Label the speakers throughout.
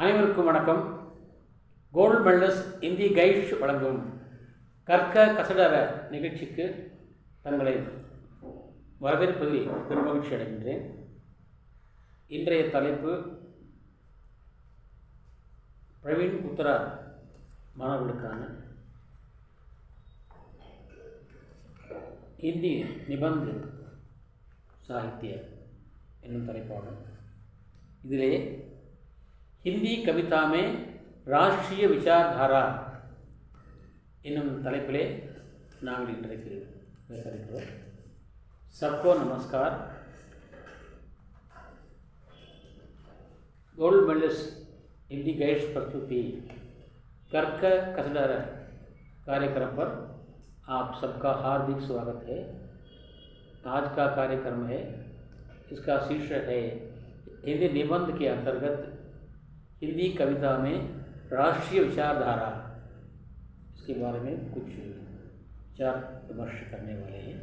Speaker 1: அனைவருக்கும் வணக்கம். Gold medals Hindi guides வழங்கும் கற்க கசடர நிகழ்ச்சிக்கு தங்களை வரவேற்பதில் பெருமகிழ்ச்சி அடைகின்றேன். இன்றைய தலைப்பு பிரவீன் உத்தரா மாணவர்களுக்கான இந்தி நிபந்த சாகித்ய என்னும் தலைப்பாகும். இதிலே हिंदी कविता में राष्ट्रीय विचारधारा என்னும் தலைப்பிலே நாங்கள் இன்றைக்கு பேச இருக்கிறோம். सबको नमस्कार. गोल्ड मेडलिस्ट हिंदी गाइड्स प्रस्तुति कर्क कसडर कार्यक्रम पर आप सबका हार्दिक स्वागत है. आज का कार्यक्रम है, इसका शीर्षक है हिंदी निबंध के अंतर्गत हिंदी कविता में राष्ट्रीय विचारधारा. इसके बारे में कुछ विचार विमर्श करने वाले हैं.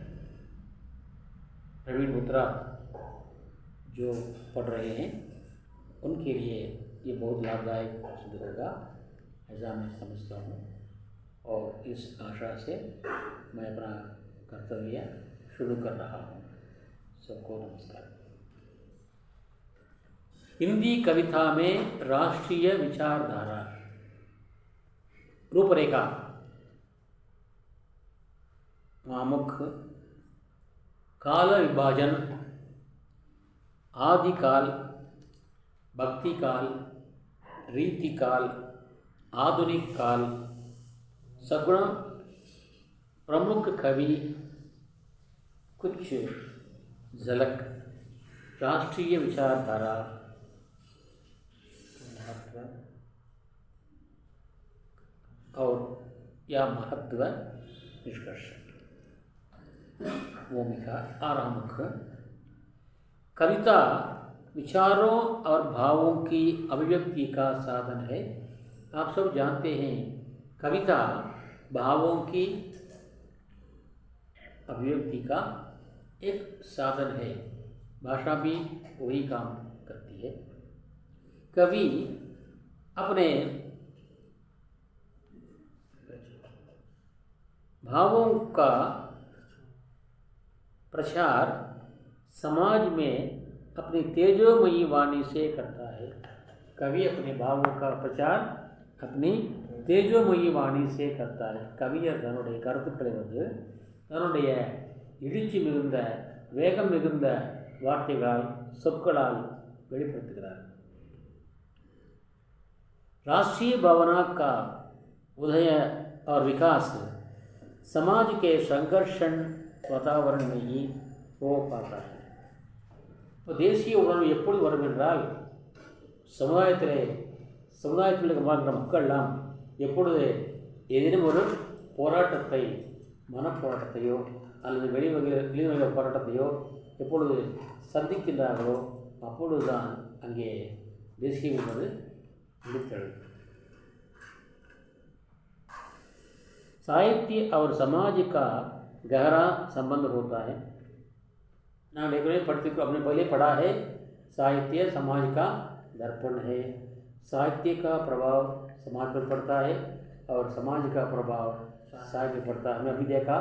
Speaker 1: प्रवीण उत्तरा जो पढ़ रहे हैं उनके लिए ये बहुत लाभदायक सिद्ध होगा, ऐसा मैं समझता हूँ. और इस आशा से मैं अपना कर्तव्य शुरू कर रहा हूँ. सबको नमस्कार. हिंदी कविता में राष्ट्रीय विचारधारा. रूपरेखा. आमुख. काल विभाजन. आदिकाल, भक्ति काल, रीति काल, आधुनिक काल, सगुण, प्रमुख कवि, कुछ झलक, राष्ट्रीय विचारधारा और या महत्व निष्कर्ष. भूमिका. आरामुख. कविता विचारों और भावों की अभिव्यक्ति का साधन है. आप सब जानते हैं कविता भावों की अभिव्यक्ति का एक साधन है. भाषा भी वही काम करती है. कवि अपने भावों का प्रचार समाज में अपनी तेजोमयी वाणी से करता है. कवि अपने भावों का प्रचार अपनी तेजोमयी वाणी से करता है. கவிஞர் தன்னுடைய கருத்துக்களை தன்னுடைய இடிச்சு மிகுந்த வேகம் மிகுந்த வார்த்தைகளால் சொற்களால் வெளிப்படுத்துகிறார். राष्ट्रीय भावना का उदय और विकास समाज के संघर्षण वातावरण में ही हो पाता है. तो தேசிய உணர்வு எப்பொழுது வரும் என்றால் சமுதாயத்தில் வாழ்கிற மக்கள்லாம் எப்பொழுது ஏதேனும் ஒரு போராட்டத்தை, மனப்போராட்டத்தையோ அல்லது வெளிவகை போராட்டத்தையோ எப்பொழுது சந்திக்கின்றார்களோ அப்பொழுதுதான் அங்கே தேசிய உணர்வு விடுத்தது. साहित्य और समाज का गहरा संबंध होता है. ना लेखन पढ़ते को अपने पहले पढ़ा है. साहित्य समाज का दर्पण है. साहित्य का प्रभाव समाज पर पड़ता है और समाज का प्रभाव साहित्य पर पड़ता है. हमने अभी देखा,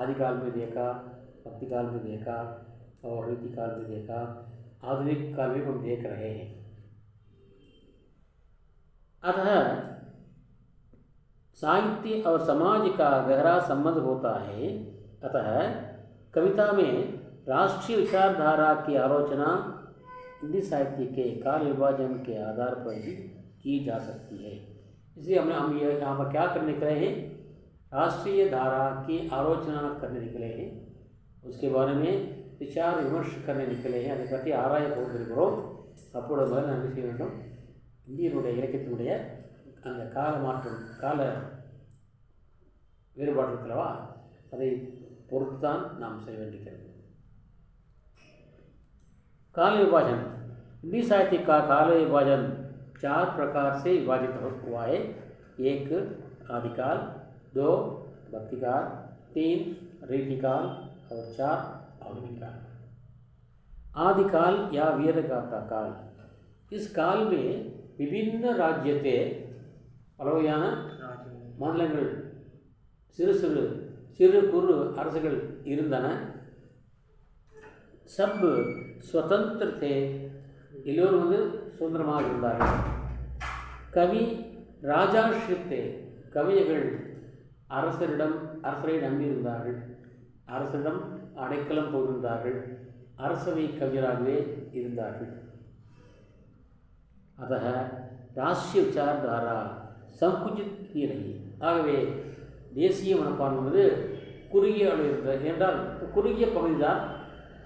Speaker 1: आदिकाल में देखा, भक्ति काल में देखा और रीति काल में देखा, आधुनिक काल में हम देख रहे हैं. अतः साहित्य और समाज का गहरा संबंध होता है. अतः कविता में राष्ट्रीय विचारधारा की आलोचना हिंदी साहित्य के काल विभाजन के आधार पर भी की जा सकती है. इसलिए हम यहाँ पर क्या करने निकले हैं? राष्ट्रीय धारा की आलोचना करने निकले हैं. उसके बारे में विचार विमर्श करने निकले हैं. அதை பற்றி ஆராய போகிறோம். அப்பொழுது முதல்ல நம்ம செய்ய வேண்டும், இந்தியனுடைய இலக்கியத்தினுடைய அந்த கால மாற்றம், கால வேறுபாடு இருக்கிறவா, அதை பொறுத்து தான் நாம் செய்ய வேண்டியிருக்கிறது. काल विभाजन. हिंदी साहित्य का काल विभाजन 4 प्रकार से विभाजित हुआ है. 1 आदिकाल, 2 भक्तिकाल, 3 रीतिकाल और 4 आधुनिक काल. आदिकाल या वीरगाथा काल. इस काल में விபின்ன ராஜ்யத்தே பல வகையான மாநிலங்கள் சிறு சிறு சிறு குறு அரசுகள் இருந்தன. சப் ஸ்வதந்திரத்தே எல்லோரும் வந்து சுதந்திரமாக இருந்தார்கள். கவி ராஜாஸ்ரித்தே கவிஞர்கள் அரசரை நம்பியிருந்தார்கள். அரசரிடம் அடைக்கலம் போகின்றார்கள். அரசவை கவிஞராகவே இருந்தார்கள். अतः ராஷ்ட்ரிய விசாரதாரா சங்குச்சித் की रही. ஆகவே தேசிய மனப்பான்மை என்பது குறுகிய அளவு இருந்தது. என்றால் குறுகிய பகுதிதான்.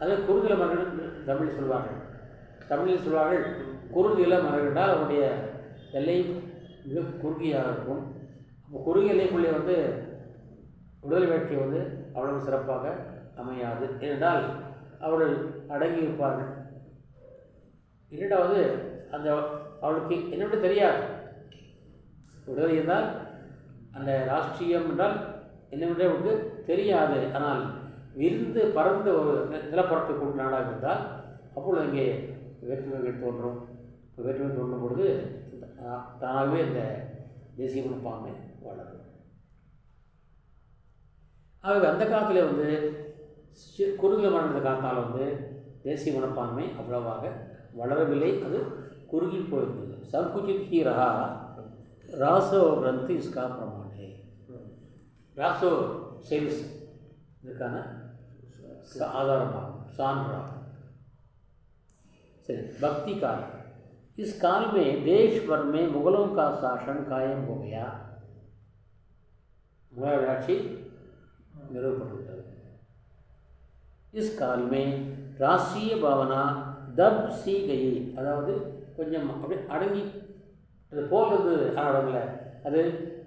Speaker 1: அதை குறுநில மரங்கள் தமிழில் சொல்வார்கள். குறுநில மரங்கள் என்றால் அவருடைய எல்லை மிக குறுகியாக இருக்கும். குறுகிய எல்லைக்குள்ளே வந்து விடுதலை வேட்கை வந்து அவ்வளவு சிறப்பாக அமையாது. ஏனென்றால் அவர்கள் அடங்கி இருப்பார்கள். இரண்டாவது, அந்த அவளுக்கு என்னென்று தெரியாது. விடுதலை என்றால் அந்த ராஷ்ட்ரியம் என்றால் என்னவென்றே அவளுக்கு தெரியாது. ஆனால் விரிந்து பறந்து ஒரு நிலப்பரப்பை கொண்டு நாடாக இருந்தால் அப்பொழுது அங்கே வேற்றுமைகள் தோன்றும். வேற்றுமை தோன்றும் பொழுது தானாகவே இந்த தேசிய மனப்பான்மை வளரும். ஆகவே அந்த காலத்தில் வந்து குறுகிய மரண காலத்தால் வந்து தேசிய மனப்பான்மை அவ்வளவாக வளரவில்லை. அது குறுகி போயிருந்தது. சங்குச்சித் ही रहा. ராசோ கிரந்த் इसका प्रमाण है. ராசோ सेल्स இதுக்கான आधारமாகும், சான்றாகும். सही. भक्ति काल. इस काल में देश भर में मुगलों का शासन कायम हो गया. मुगल आட்சி நிறுவப்பட்டுவிட்டது. इस काल में राष्ट्रीय भावना दब सी गई. அதாவது கொஞ்சம் அப்படி அடங்கி அது போகிறது அடங்கல. அது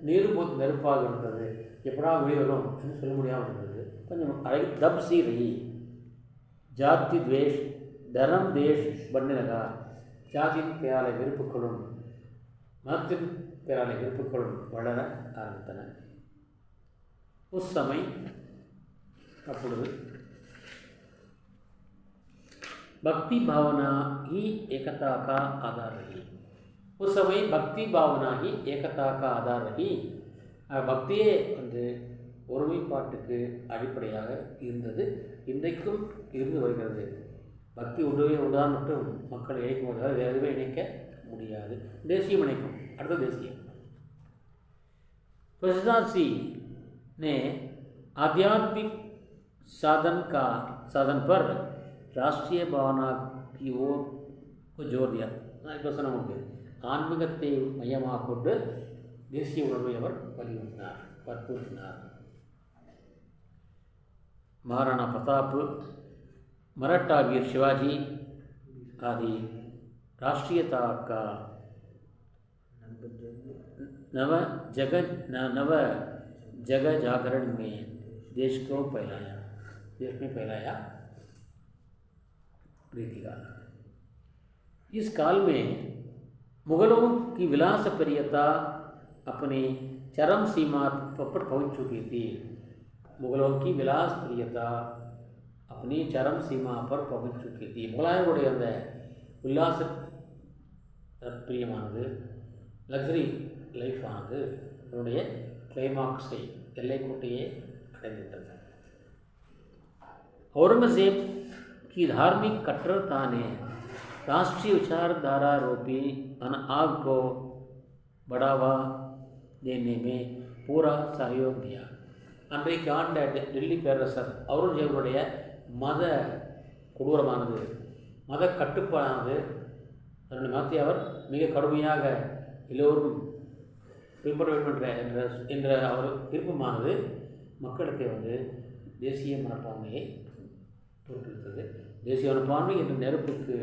Speaker 1: நெருப்பாக இருந்தது. எப்படா வெளிவரும் என்று சொல்ல முடியாமல் இருந்தது. கொஞ்சம் அடங்கி दब सी रही. जाति द्वेष धर्म देश बनने लगा. ஜாதியின் பெயரால வெறுப்புகளும் மதத்தின் பெயரால வெறுப்புகளும் வளர ஆரம்பித்தன. உஸ் சமய அப்பொழுது भक्ति भावना ही एकता का आधार रही. उस समय भक्ति भावना ही एकता का आधार रही. பக்தியே வந்து ஒருமைப்பாட்டுக்கு அடிப்படையாக இருந்தது. இன்றைக்கும் இருந்து வருகிறது. பக்தி ஒன்றுதான் மட்டும் மக்களை இணைக்கும் போது வேறு எதுவுமே இணைக்க முடியாது. தேசியம் இணைக்கும். அடுத்த தேசியம். प्रसिद्धासी ने आध्यात्मिक साधन पर राष्ट्रीय भावना की ओर को जोर दिया. இப்போ சொன்ன முடியாது. ஆன்மீகத்தை மையமாக கொண்டு தேசிய உணர்வை அவர் வற்புறுத்தினார். महाराणा प्रताप, मराठा वीर शिवाजी आदि राष्ट्रीयता का नव जगह जागरण में देश में फैलाया प्रीतिकाल. इस काल में मुगलों की विलास प्रियता अपनी चरम सीमा पर पहुंच चुकी थी. मुगलों की विलास प्रियता अपनी चरम सीमा पर पहुंच चुकी थी. முகலாயருடைய அந்த உல்லாச பிரியமானது, லக்ஸரி லைஃப் ஆனது அதனுடைய கிளைமாக்ஸை எல்லைக்கோட்டையே அடைந்துவிட்டது. औरंगजेब की धार्मिक कट्टरता ने राष्ट्रीय विचारधारा रूपी आग को बढ़ावा देने में पूरा सहयोग दिया. அன்றைக்கு ஆண்ட டெல்லி பேரரசர் அவுரங்கசீபுடைய மத கொடூரமானது, மத கட்டுப்பாடானது, அதனுடைய மதத்தை அவர் மிக கடுமையாக எல்லோரும் பின்பற்ற வேண்டும் என்ற அவர் விருப்பமானது மக்களுக்கு வந்து தேசிய மனப்பான்மையை தோற்றுவித்தது. தேசிய மனப்பான்மை என்ற நெருப்புக்கு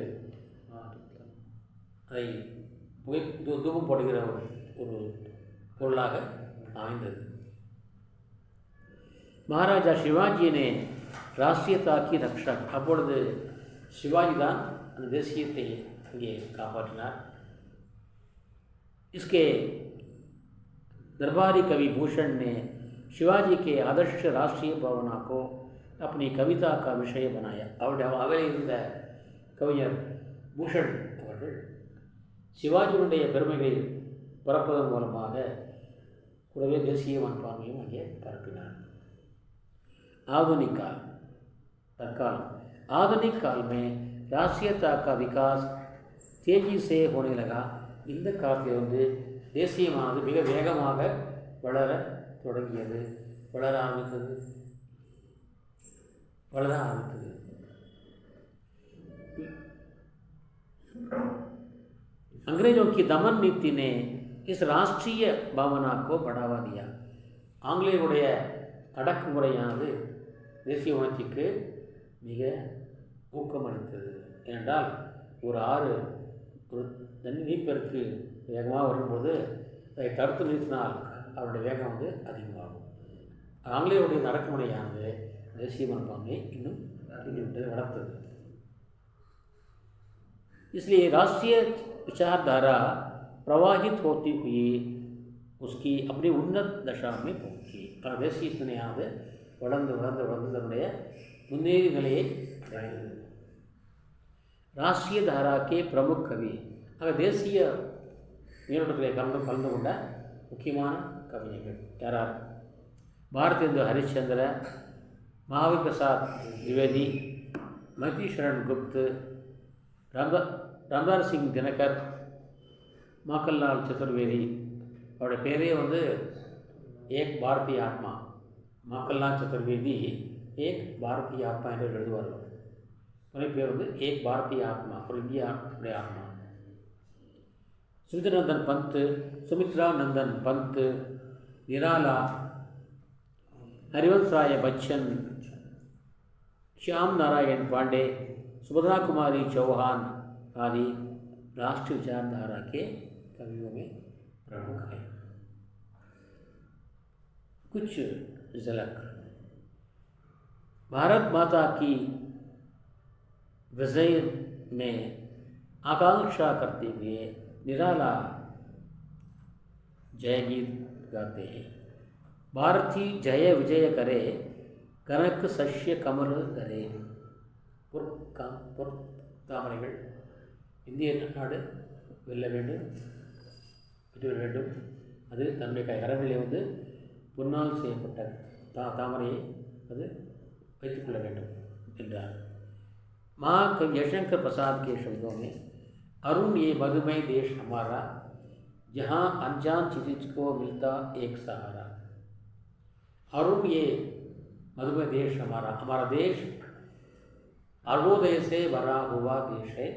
Speaker 1: அதை தூபம் போடுகிற ஒரு பொருளாக அமைந்தது. महाराजा शिवाजी ने राष्ट्रीयता की रक्षा. அப்பொழுது சிவாஜி தான் அந்த தேசியத்தை அங்கே காப்பாற்றினார். इसके दरबारी कवि भूषण ने शिवाजी के आदर्श राष्ट्रीय भावना को अपनी कविता का विषय बनाया. அவருடைய அவையில் இருந்த கவிஞர் பூஷன் அவர்கள் சிவாஜியினுடைய பெருமைகளை பரப்புவதன் மூலமாக கூடவே தேசிய மனப்பான்மையும் அங்கே பரப்பினார். आधुनिक काल तत्काल आधुनिक काल में राष्ट्रीयता का विकास तेजी से होने लगा. இந்த காலத்தில் வந்து தேசியமானது மிக வேகமாக வளர தொடங்கியது, வளர ஆரம்பித்தது. अंग्रेजों की दमन नीति ने इस राष्ट्रीय भावना को बढ़ावा दिया. ஆங்கிலேயருடைய அடக்குமுறையானது தேசிய உணர்ச்சிக்கு மிக ஊக்கமளித்தது. ஏனென்றால் ஒரு ஆறு ஒரு தண்ணி நீப்பெருக்கு வேகமாக வரும்போது அதை தடுத்து நிறுத்தினால் அவருடைய வேகம் வந்து அதிகமாகும். ஆங்கிலேயருடைய அடக்குமுறையானது தேசிய மனப்பான்மையை இன்னும் வளர்த்தது. इसलिए राष्ट्रीय विचारधारा प्रवाहित होती हुई उसकी अपनी उन्नत दशा में पहुंची. தேசிய சிந்தனையானது வளர்ந்து வளர்ந்து வளர்ந்து தன்னுடைய முன்னேறி நிலையை அடைந்தது. ராஷ்ட்ரிய தாராக்கே பிரமுख கவி ஆக தேசிய நீரோட்டத்தில் கலந்து கொண்ட முக்கியமான கவிஞர்கள் யாரார்? பாரதேந்து ஹரிச்சந்திர, महावीर प्रसाद द्विवेदी, मती शरण गुप्त, रामदार सिंह दिनकर, माखनलाल चतुर्वेदी. அவருடைய பேரே வந்து ஏக் பாரதிய ஆத்மா. மாக்கன்லால் சதுர்வேதி ஏக் பாரதிய ஆத்மா என்று எழுதுவார்கள். துணை பேர் வந்து ஏக் பாரதிய ஆத்மா, ஒரு இந்தியாவுடைய ஆத்மா. சுமித்ரானந்தன் பந்த், சுமித்ரா நந்தன் பந்த், நிராலா, हरिवंश राय बच्चन, श्याम नारायण पांडे, सुभद्रा कुमारी चौहान आदि राष्ट्रीय विचारधारा के कवियों में प्रमुख हैं. कुछ झलक भारत माता की विजय में आकांक्षा करते हुए निराला जय गीत गाते हैं. भारती जय विजय करे कनक सश्य कमल करे. தாமரைகள் இந்திய நாடு வெல்ல வேண்டும், வெற்றி பெற வேண்டும். அது தன்னுடைய கரங்களிலே வந்து பொன்னால் செய்யப்பட்ட தாமரையை அது வைத்துக்கொள்ள வேண்டும் என்றார். महाकवि यशंकर प्रसाद के शब्दों में अरुण ये मधुमय देश हमारा, जहाँ अनजान चीज को मिलता एक सहारा. अरुण ये मधुमय देश हमारा, हमारा देश अरुणोदय से भरा हुआ देश है.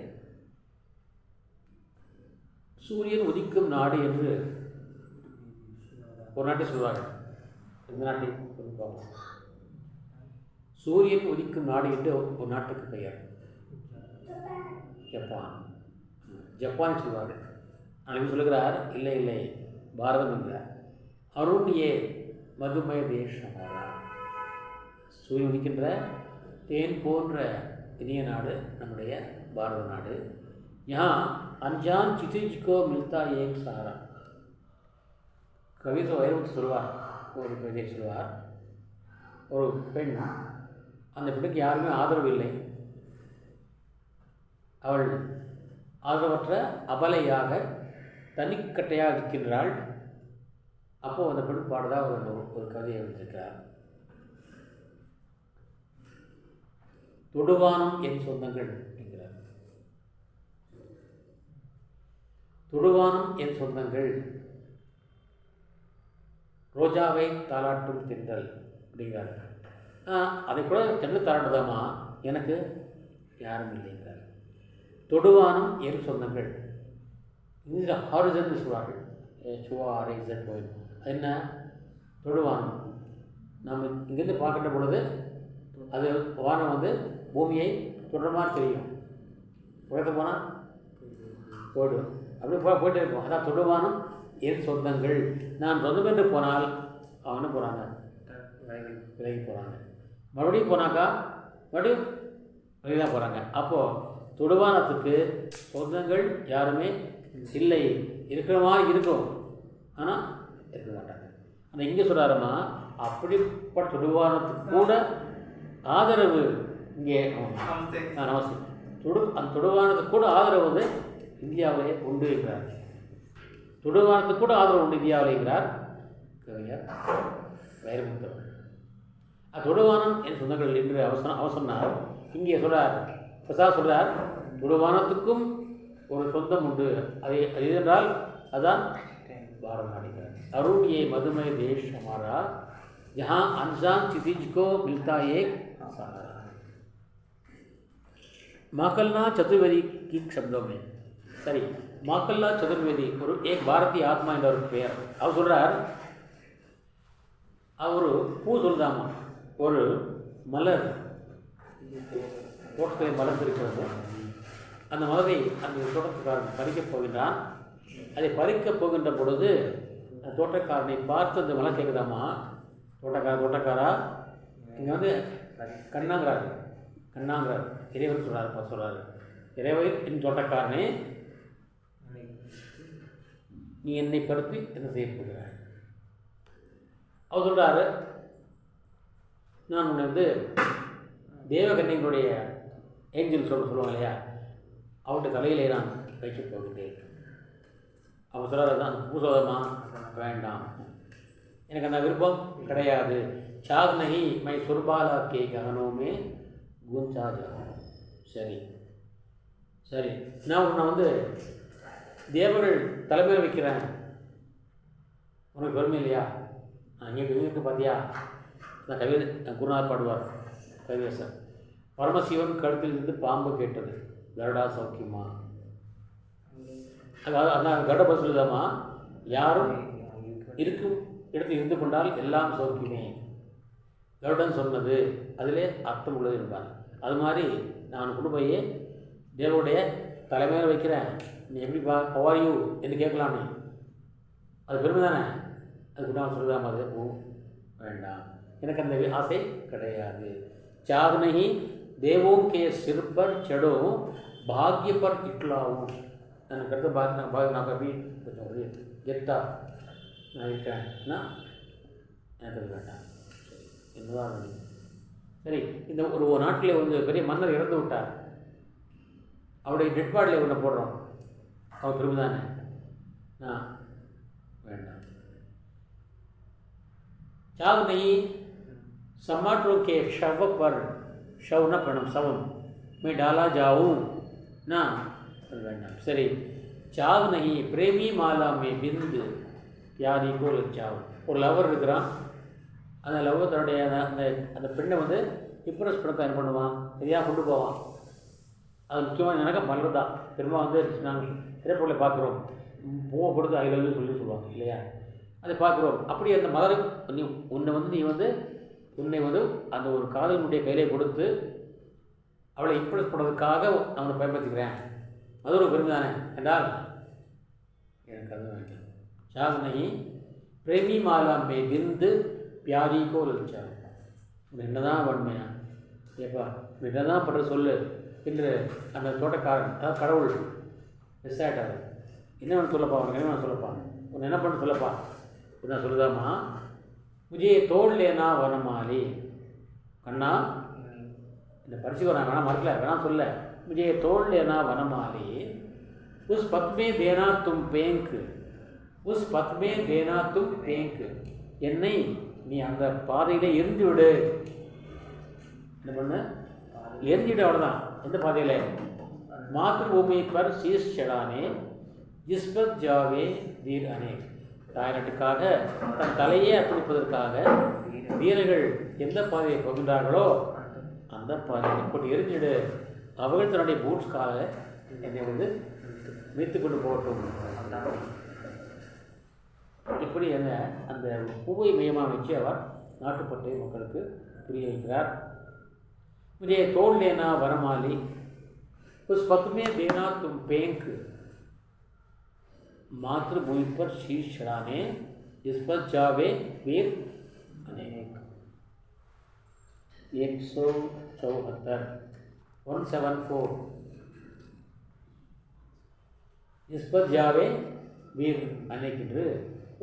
Speaker 1: சூரியன் உதிக்கும் நாடு என்று ஒரு நாட்டை சொல்வார்கள். இந்த நாட்டை குறிப்பாக சூரியன் உதிக்கும் நாடு என்று ஒரு நாட்டுக்கு பெயர் ஜப்பான். ஜப்பானை சொல்வார்கள். அன்றைக்கு சொல்லுகிறார், இல்லை இல்லை பாரதம் என்கிறார். அருண் ஏ மதுமய தேஷ் ஹமாரா, சூரியன் உதிக்கின்ற தேன் போன்ற இனிய நாடு நம்முடைய பாரத நாடு. यहाँ अनजान चितिज को मिलता एक सहारा. कवि तो வைரமுத்து சொல்வார், ஒரு கவிதை சொல்வார். ஒரு பெண், அந்த பெண்ணுக்கு யாருமே ஆதரவு இல்லை, அவள் ஆதரவற்ற அபலையாக தனிக்கட்டையாக இருக்கின்றாள். அப்போது அந்த பெண் பாடுதான் ஒரு கவிதையை எழுதியிருக்கிறார். தொடுவானம் என் சொந்தங்கள் என்கிறார். தொடுவானம் என் சொந்தங்கள், ரோஜாவை தாளாட்டும் தென்றல் அப்படிங்கிறார். அதை கூட தென்றல் தாளாட்டுதாமா, எனக்கு யாரும் இல்லைங்கிறார். தொடுவானம் என் சொந்தங்கள், இந்த ஹாரிசன் சொல்வார்கள், HORIZON போயிடும். அது என்ன? தொடுவானம். நம்ம இங்கேருந்து பார்க்கின்ற பொழுது அது வானம் வந்து பூமியை தொடுற மாதிரி தெரியும். உயர்த்த போனால் போய்டும், அப்படி போயிட்டே இருக்கும். அதான் தொடுவானம் என் சொந்தங்கள். நான் சொந்தம் என்று போனால் அவனு போகிறாங்க, விலகி போகிறாங்க. மறுபடியும் போனாக்கா மறுபடியும் விலகி தான் போகிறாங்க. அப்போது தொடுவானத்துக்கு சொந்தங்கள் யாருமே இல்லை. இருக்கிற மாதிரி இருக்கும், ஆனால் இருக்க மாட்டாங்க. ஆனால் இங்கே சொல்கிறாருமா, அப்படிப்பட்ட தொடுவானத்துக்கு கூட ஆதரவு இங்கே நமஸ்தே அந்த தொடுவானத்துக்கு கூட ஆதரவு வந்து இந்தியாவிலே உண்டு என்கிறார். தொடுவானத்துக்கு கூட ஆதரவு உண்டு இந்தியாவில் என்கிறார் கவிஞர் வைரமுத்து. தொடுவானம் என் சொந்தங்கள் என்று அவர் சொன்னார். இங்கே சொல்கிறார், பிரசாத் சொல்கிறார், தொடுவானத்துக்கும் ஒரு சொந்தம் உண்டு. அது என்றால் அதுதான் பாரத நாடுகிறார். अरुण ये मधुमय देश हमारा जहाँ अनजान क्षितिज को मिलता एक सहारा. माकलना चतुर्वेदी की शब्दों में सरी माकलना चतुर्वेदी और एक भारतीय आत्मा என்ற ஒரு பெயர். அவர் சொல்கிறார், அவர் பூ சொல்லுதாமா, ஒரு மலர் தோட்டத்தை மலர்ந்திருக்கிறது. அந்த மலரை அந்த தோட்டத்துக்காரன் பறிக்கப் போகின்றான். அதை பறிக்கப் போகின்ற பொழுது அந்த தோட்டக்காரனை பார்த்து அந்த மலர் கேட்குதாமா, தோட்டக்காரா இங்கே வந்து கண்ணாங்கிறார் இறைவன் சொல்கிறாரு, இறைவன் என் தோட்டக்காரனே, நீ என்னை படுத்தி என்ன செய்ய போகிறாய்? அவர் சொல்கிறாரு, நான் உன்னை வந்து தேவகன்னிகளுடைய ஏஞ்சல் சொல்லுவாங்க இல்லையா, அவருடைய தலையிலே நான் வைக்கப் போகின்றேன். அவன் சொல்கிறார், தான் பூசோதமா வேண்டாம், எனக்கு அந்த விருப்பம் கிடையாது. சாக் நஹி மை சுர்பாலா கே ககனோமே குஞ்சா ஜாகும். சரி நான் உன்னை வந்து தேவர்கள் தலைமையில் வைக்கிறேன், உனக்கு பெருமை இல்லையா? நான் இங்கே இருக்கு பார்த்தியா, நான் கவிதை குருநாத் பாடுவார் கவிதேசர். பரமசிவன் கழுத்தில் இருந்து பாம்பு கேட்டது, கருடா சௌக்கியமா. அதாவது அதான் கருட சொல்லுதாமா, யாரும் இருக்கும் இடத்தில் இருந்து கொண்டால் எல்லாம் சௌக்கியமே. கருடன் சொன்னது அதிலே அர்த்தம் உள்ளது என்பார். அது மாதிரி நான் கொண்டு போய் தேவனுடைய தலைமையில் வைக்கிறேன், நீ எப்படிப்பா ஹவாரியூ என்று கேட்கலாமே, அது பெருமை தானே. அதுக்கு நான் சொல்லுதாமா, அது வேண்டாம், எனக்கு அந்த ஆசை கிடையாது. चाग नहीं देवों के सिर पर चढ़ो, भाग्य पर इटलाओ. நான் கருத்து நான் கவி கொஞ்சம் கெத்தா நான் இருக்கேன்னா எனக்கு அது வேண்டாம். என்னதான் சரி, இந்த ஒரு நாட்டில் வந்து பெரிய மன்னர் இறந்து விட்டார், அவருடைய டெட் பாடியில் ஒன்று போடுறோம், அவர் பெருமை தானே. நான் வேண்டாம். चाग नहीं समाटों के शव पर शव न पड़म शवम में डाला जाऊँ ना வேண்டாம். சரி, चाग नहीं प्रेमी माला में बिंद प्यारी को लज्जाओ. ஒரு லவர் இருக்கிறான், அந்த லவர் தன்னுடைய அந்த பெண்ணை வந்து இம்ப்ரெஸ் பண்ண என்ன பண்ணுவான், சரியாக கொண்டு போவான். அது முக்கியமாக எனக்கு மலர் தான். திரும்ப வந்து நாங்கள் திரைப்பொருளை பார்க்குறோம், பூவை கொடுத்து அகிலன்னு சொல்லுவாங்க இல்லையா, அதை பார்க்குறோம். அப்படி அந்த மலர் உன்னை வந்து அந்த ஒரு காதலனுடைய கையிலே கொடுத்து அவளை இம்ப்ரெஸ் பண்ணுறதுக்காக அவனை பயன்படுத்திக்கிறேன், அது ஒரு பெருமை தானே என்றால் எனக்கு அது வேண்டாம். சாக் நஹி பிரேமி மாலா மே பிந்து பியாரி கோ லல்ச்சா. என்ன தான் வன்மையா ஏப்பா, என்ன தான் பண்ணுற சொல்லு என்று அந்த தோட்டக்காரன், அதாவது கடவுள் மிஸ் ஆகிட்டார். என்ன வேணும் சொல்லப்பா, உனக்கு என்ன வேணும் சொல்லப்பா, உன்னை என்ன பண்ண சொல்லப்பா. என்ன சொல்லுதாம்மா, முஜே தோல் லேனா வனமாலி. கண்ணா இந்த பரிசு நான் வேணாம் மறக்கல, வேணாம் சொல்ல. मुझे तोड़ लेना वनमाली, उस पथ में देना तुम पेंक, उस पथ में देना तुम पेंक. என்னை நீ அந்த பாதையில் எரிஞ்சு விடு. என்ன பண்ண, எரிஞ்சிடு, அவ்வளோதான். எந்த பாதையில்? மாத்ருபூமி பர் சீஸ் செடானே ஜிஸ்பத் ஜாவே வீர் அனே. தாய்நாட்டுக்காக தன் தலையே அர்ப்பணிப்பதற்காக வீரர்கள் எந்த பாதையை போகின்றார்களோ அந்த பாதையை போட்டு எரிஞ்சிடு. அவர்கள் தன்னுடைய பூட்ஸ்க்காக என்னை வந்து மீத்து கொண்டு போகட்டும். இப்படி என்ன அந்த பூவை மையமாக வச்சு அவர் நாட்டுப்பட்டை மக்களுக்கு புரிய வைக்கிறார். मुझे तोड़ लेना वनमाली, उस पथ में देना तुम पेंक, मातृभूमि पर शीश चढ़ाने जिस पर जावे वीर अनेक. 174 174 जिस पर जावे वीर अनेक என்று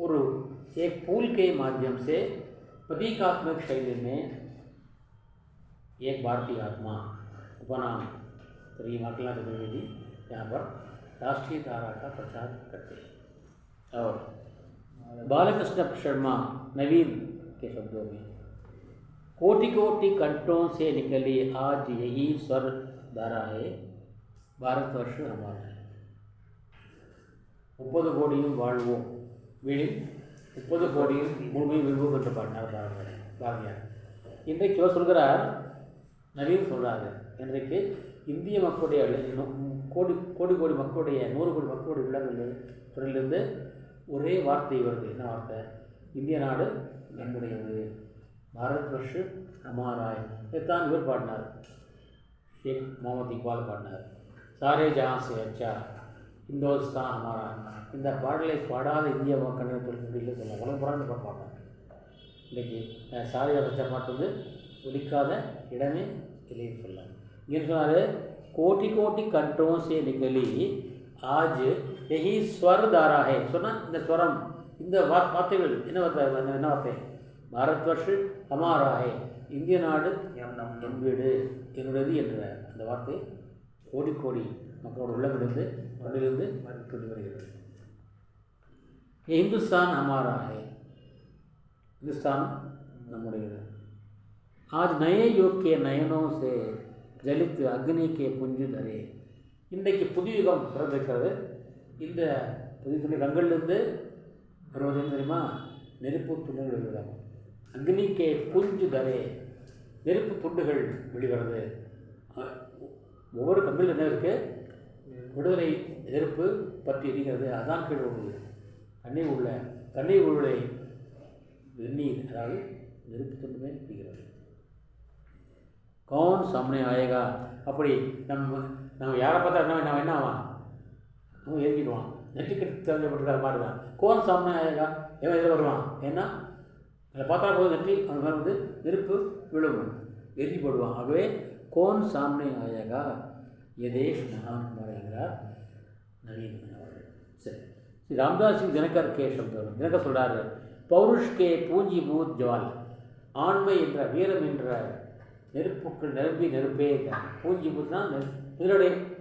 Speaker 1: ஒரு एक पुल के माध्यम से प्रतीकात्मक शैली में एक भारतीय आत्मा उपनाम श्री माकलना चतुर्वेदी यहाँ पर राष्ट्रीय धारा का प्रचार करते हैं। और बालकृष्ण शर्मा नवीन के शब्दों में, कोटि कोटि कंठों से निकली आज यही स्वर धारा है, भारतवर्ष हमारा है. 30 கோடியும் வாழ்வோம் வீழில் 30 கோடியும் முழுமையும் விரும்பும் என்று பாடினார் பாரதியார். இன்றைக்கு சொல்கிறார், நவீன் சொல்கிறாரு, இன்றைக்கு இந்திய மக்களுடைய கோடி கோடி கோடி மக்களுடைய 100 கோடி மக்களுடைய உள்ளங்களிலிருந்து ஒரே வார்த்தை வருது. என்ன வார்த்தை? இந்திய நாடு நம்முடையது, பாரத் வர்ஷ ஹமாராய். இதைத்தான் இவர் பாடினார், ஷேக் முகமது இக்பால் பாடினார். சாரே ஜஹான் சே அச்சா இந்தோஸ்தான் ஹமாரா. இந்த பாடலை பாடாத இந்திய மக்கள் தொழில்நுட்பத்தில் சொல்லலாம், உலகம் புறான்னு பாடினார். இன்றைக்கி சாரே அச்சா பாட்டு வந்து ஒலிக்காத இடமே இல்லைன்னு சொல்லலாம். இங்கே சொன்னார், கோட்டி கோட்டி कंठों से निकली आज यही स्वर धारा है. சொன்னால் இந்த ஸ்வரம், இந்த வார்த்தைகள் என்ன வார்த்தை? பாரத் வர்ஷ ஹமாரா ஹே, இந்திய நாடு என் வீடு, என்னுடையது என்ற அந்த வார்த்தை கோடி கோடி மக்களோட உள்ளமிருந்து கொண்டிலிருந்து கொண்டு வருகிறது. இந்துஸ்தான் ஹமாரா ஹே, இந்துஸ்தான் நம்முடையது. आज नए युग के नयनों से ஜலித்து அக்னி கே புஞ்சு தரே. இன்றைக்கு புதிய யுகம் பிறந்திருக்கிறது. இந்த புதிய துணி கண்களிலிருந்து வருவது தெரியுமா? நெருப்பு துண்டுகள் வெளிவிடும். அக்னி கே புஞ்சு தரே, நெருப்பு துண்டுகள் வெளிவருது. ஒவ்வொரு கண்களில் என்ன இருக்குது? விடுதலை நெருப்பு பற்றி எரிகிறது. அதான் கீழ் உள்ளது. கண்ணீர் உள்ள வெந்நீர், அதாவது நெருப்பு துண்டுமே எரிகிறது. कौन सामने आएगा? அப்படி நம்ம யாரை பார்த்தா நம்ம என்ன ஆவான்? நம்ம எரிஞ்சிடுவான். நெற்றிக்கட்டு தேவைப்பட்டிருக்கிற மாதிரி தான். கோன் சாமனே ஆயேகா, எவன் எதில் வருவான்? ஏன்னா அதை பார்த்தா போது நெற்றி அந்த மாதிரி வந்து நெருப்பு விழுவும், எரிஞ்சு போடுவான். ஆகவே கோன் சாமனே ஆயேகா यदेश महान மறைகிறார் நவீன் அவர்கள். சரி, ஸ்ரீ ராம்தாஸ் சிங் தினகர் கே சப்தம். தினகர் சொல்கிறாரு, பௌருஷ் கே பூஞ்சிபூத் ஜவால், ஆண்மை என்ற வீரம் என்ற நெருப்புக்குள் நிரம்பி நெருப்பே பூஞ்சிபூத் தான்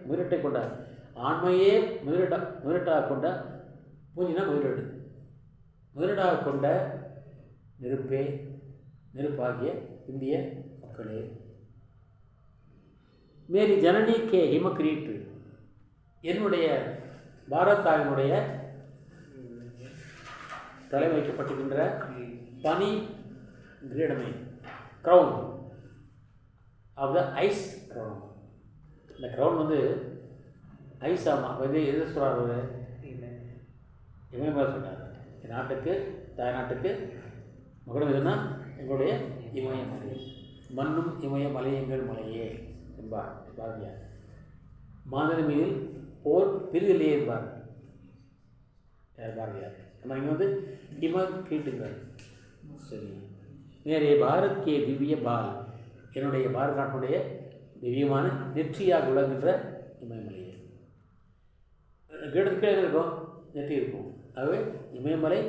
Speaker 1: முயலட்டை கொண்டார். ஆண்மையே முயலட்டாக கொண்ட, பூஞ்சினா முயலடு, முயலடாக கொண்ட நெருப்பே, நெருப்பாகிய இந்திய மக்களே. மேரி ஜனனி கே ஹிமக்ரீட், என்னுடைய பாரத் தாயினுடைய தலை வைக்கப்பட்டிருக்கின்ற பனி கிரீடமே, crown of the ice crown. இந்த க்ரௌன் வந்து ஐஸ். ஆமாம், இது எது சொல்கிறார்? இமயமலை சொன்னார். என் நாட்டுக்கு, தாய்நாட்டுக்கு மகுடம் எதுனா எங்களுடைய இமயமலை. மண்ணும் இமயமலை எங்கள் மலையே என்பார் பாரதியார். மாந்தன் மீதில் போர் பிரிவில்லையே என்பார் பாரதியார். நம்ம இங்கே வந்து இம கீட்டுங்கிறார். சரி, மேரே பாரத் கே திவ்ய பால், என்னுடைய பாரத நாட்டினுடைய திவ்யமான நெற்றியாக விளங்குகின்ற இமயமலையே. கீழே இருக்கும், நெற்றி இருக்கும். ஆகவே இமயமலை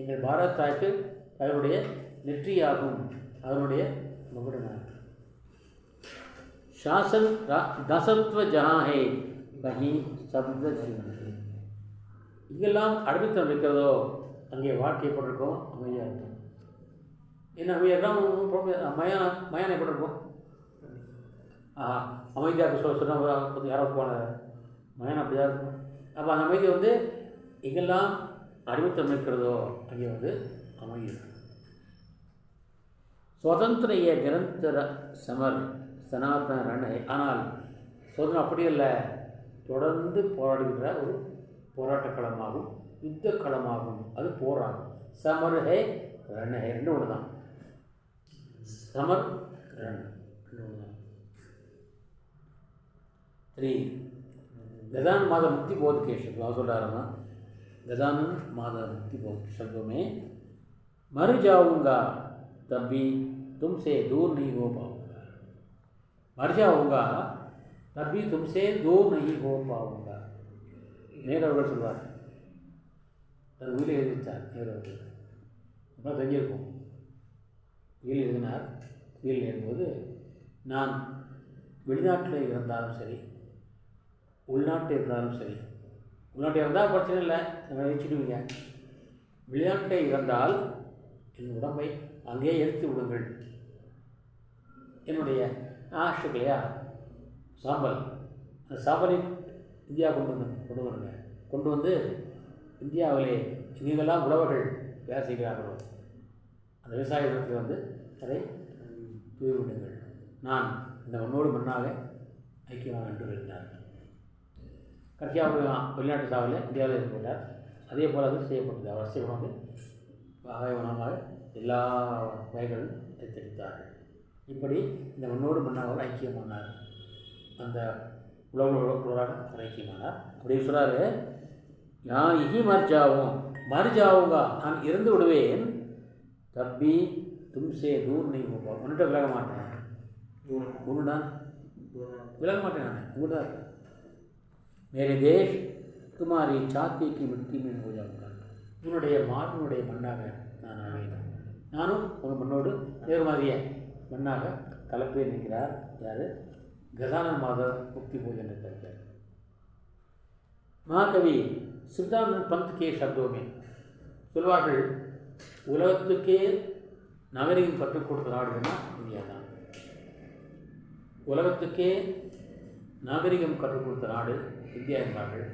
Speaker 1: எங்கள் பாரத் தாய்க்கு அதனுடைய நெற்றியாகும், அதனுடைய மகுடனாகும். சாசன் தசத்வ ஜஹாஹே கஹி சப்த ஜீவன், இங்கெல்லாம் அடிமைத்தனம் இருக்கிறதோ அங்கே வாழ்க்கை போட்டிருக்கோம், அமைதியாக இருக்கும். என்ன அமைதியாக மயான எப்படி இருக்கும்? அமைதியாக சொன்னால் யாரோ போன மயான அப்படிதான் இருக்கும். அப்போ அந்த அமைதி வந்து எங்கெல்லாம் அடிமைத்தனம் இருக்கிறதோ அங்கே வந்து அமைதி இருக்கும். சுதந்திரைய நிரந்தர சமர் சனாதன ரணை. ஆனால் சுதந்திரம் அப்படி இல்லை, தொடர்ந்து போராடுகின்ற ஒரு போராட்ட களமாகும், யுத்த களமாகும். அது போராடும். சமர் ஹே ரண் ஹே, ரெண்டு ஒன்று தான். समर श्री गजानन माधव मुक्ति बोध के शब्द सोल्लारमा, गजानन माधव मुक्ति बोध के शब्दों में मर जाऊंगा तब भी तुमसे दूर नहीं हो पाऊंगा. मर जाऊंगा तब भी तुमसे दूर नहीं हो पाऊंगा. நேரவர்கள் சொல்வார், அது உயிரை எழுதித்தார் நேரவர்கள். அப்புறம் தெரிஞ்சிருக்கும். உயிர் எழுதினார். உயிர் எழுதும்போது, நான் வெளிநாட்டில் இருந்தாலும் சரி, உள்நாட்டில் இருந்தாலும் சரி, உள்நாட்டை இறந்தால் பிரச்சனை இல்லை, வச்சுடுவீங்க. வெளிநாட்டை இறந்தால் என் உடம்பை அங்கேயே எரித்து விடுங்கள். என்னுடைய ஆஷ்டர்களையா சாம்பல், அந்த சாம்பலை இந்தியா கொண்டு வந்து இந்தியாவிலே நீங்களாம் உழவர்கள் வேலை செய்கிறார்களோ அந்த விவசாய நிலத்தில் வந்து அதை தூவிவிடுங்கள். நான் இந்த மண்ணோடு மண்ணாக ஐக்கியமாக என்று எழுதினார். கடைசியாக வெளிநாட்டு சாவில் இந்தியாவில் ஏற்பட்டார். அதே போல் அது செய்யப்பட்டது. அவர் செய்ய வந்து ஆயவனமாக எல்லா வகைகளும் தெரிவித்தார்கள். இப்படி இந்த மண்ணோடு மண்ணாக ஐக்கியமானார். அந்த உலகராக ஐக்கியமானார். அப்படி சொல்கிறாரு, நான் இகி மர்ஜாவுங்கா, நான் இறந்து விடுவேன். தப்பி தும்சே தூர் நீ உன்னிட்ட விலக மாட்டேன். உன்னுடான் விலக மாட்டேன். நான் உங்கள்தான் இருக்கேன். மேரே தேஷ் துமாரி சாத்திக்கு மிட்டி மீன் பூஜாவுங்க, உன்னுடைய மார்பினுடைய மண்ணாக நான் ஆவேன். நானும் உங்கள் மண்ணோடு வேறு மாதிரியே மண்ணாக கலப்பே நிற்கிறார். யார்? கஜானன் மாதவ் முக்தி பூஜன் இருக்கிறார். மகாகவி சித்தானந்த பந்த் கே சப்தோமே சொல்வார்கள், உலகத்துக்கே நகரின் கற்றுக் கொடுத்த நாடுன்னா இந்தியா தான். உலகத்துக்கே நாகரிகம் கற்றுக் கொடுத்த நாடு இந்தியா என்றார்கள்.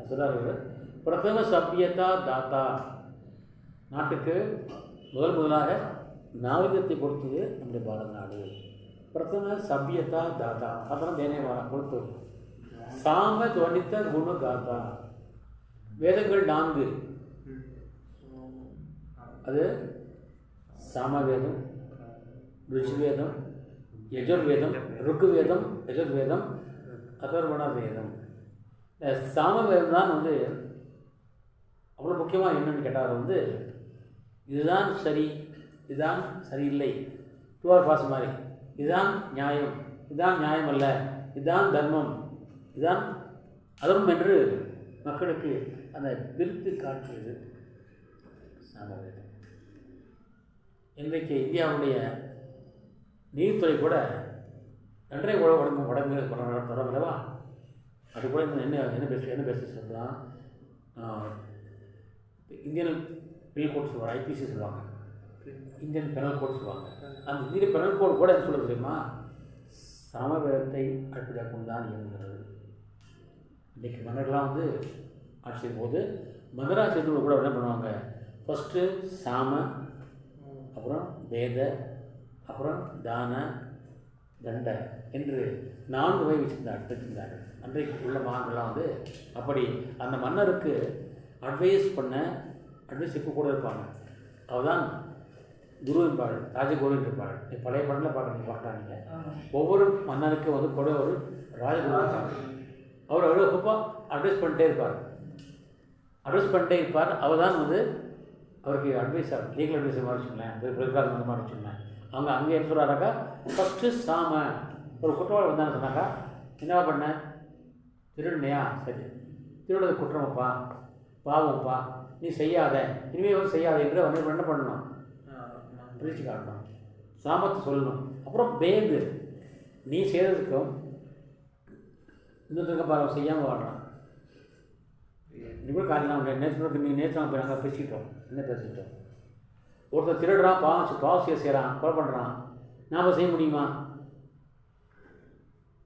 Speaker 1: சொல்கிறார்கள், பிரதம சபியதா தாத்தா, நாட்டுக்கு முதலாக நாகரிகத்தை கொடுத்தது நம்முடைய பாரத நாடு. பிரதம சபியதா தாத்தா, அதெல்லாம் தேனே கொடுத்தது. சாம துவனித்த குண காத்தா, வேதங்கள் 4, அது சாமவேதம், ருச்சிவேதம், யஜுர்வேதம், ருக்குவேதம், யஜுர்வேதம், அதர்வண வேதம். சாமவேதம் தான் வந்து அவ்வளோ முக்கியமாக என்னென்னு கேட்டால் வந்து இதுதான் சரி, இதுதான் சரியில்லை, டூஆர் பாஸ் மாதிரி, இதுதான் நியாயம், இதுதான் நியாயம் அல்ல, இதுதான் தர்மம், இதுதான் அதர்மம் என்று மக்களுக்கு அந்த பிரித்து காட்டுவது சாமவேதம். இன்றைக்கு இந்தியாவுடைய நீதித்துறை கூட நன்றை தொடங்கலவா, அது கூட என்ன பேச சொல்கிறான், இந்தியன் பினல் கோட் சொல்லுவாங்க, ஐபிசி சொல்லுவாங்க, இந்தியன் பெனல் கோட் சொல்லுவாங்க. அந்த இந்திய பெனல் கோட் கூட என்ன சொல்கிறது தெரியுமா? சமவேதத்தை அடிப்படையாக கொண்டு தான் இயங்குகிறது. இன்றைக்கி மன்னர்கள்லாம் வந்து ஆட்சி செய்யும் போது மதராசி கூட என்ன பண்ணுவாங்க, ஃபஸ்ட்டு சாம, அப்புறம் வேத, அப்புறம் தான, தண்ட என்று 4 வகை வச்சிருந்தார்கள். அன்றைக்கு உள்ள மகான்கள்லாம் வந்து அப்படி அந்த மன்னருக்கு அட்வைஸ் இப்போ கூட இருப்பாங்க. அவர்தான் குரு என்பார்கள், ராஜகுரு இருப்பார்கள். பழைய படத்தில் பார்க்குறாங்க. ஒவ்வொரு மன்னருக்கு வந்து கூட ஒரு ராஜகுரு இருப்பாங்க. அவர் அவ்வளோ கூப்பாக அட்வைஸ் பண்ணிட்டே இருப்பார். அவர் தான் வந்து அவருக்கு அட்வைஸாக லீகல் அட்வைஸர் மாதிரி வச்சுக்கலேன், பிறகாலம் அந்த மாதிரி வச்சுக்கலேன். அவங்க அங்கே என்ன சொல்கிறாராக்கா, ஃபஸ்ட்டு சாம, ஒரு குற்றவாளி வந்தான்னு சொன்னாக்கா, என்ன பண்ண, திருடுனையா, சரி திருடுறது குற்றமப்பா, பாவம்ப்பா, நீ செய்யாத, இனிமேல் வந்து செய்யாத என்று அவனை என்ன பண்ணணும், பிரித்து காட்டணும், சாமத்தை சொல்லணும். அப்புறம் பேந்து, நீ செய்கிறதுக்கும் இன்னொருத்தருக்க பாரு செய்யாமல் வாழ்றான். நீ கூட காரணம் நேற்று போய் நாங்கள் பேசிக்கிட்டோம். என்ன பேசிக்கிட்டோம்? ஒருத்தர் திருடுறான், பாவம் செய்கிறான், கொலை பண்ணுறான், நாம் செய்ய முடியுமா?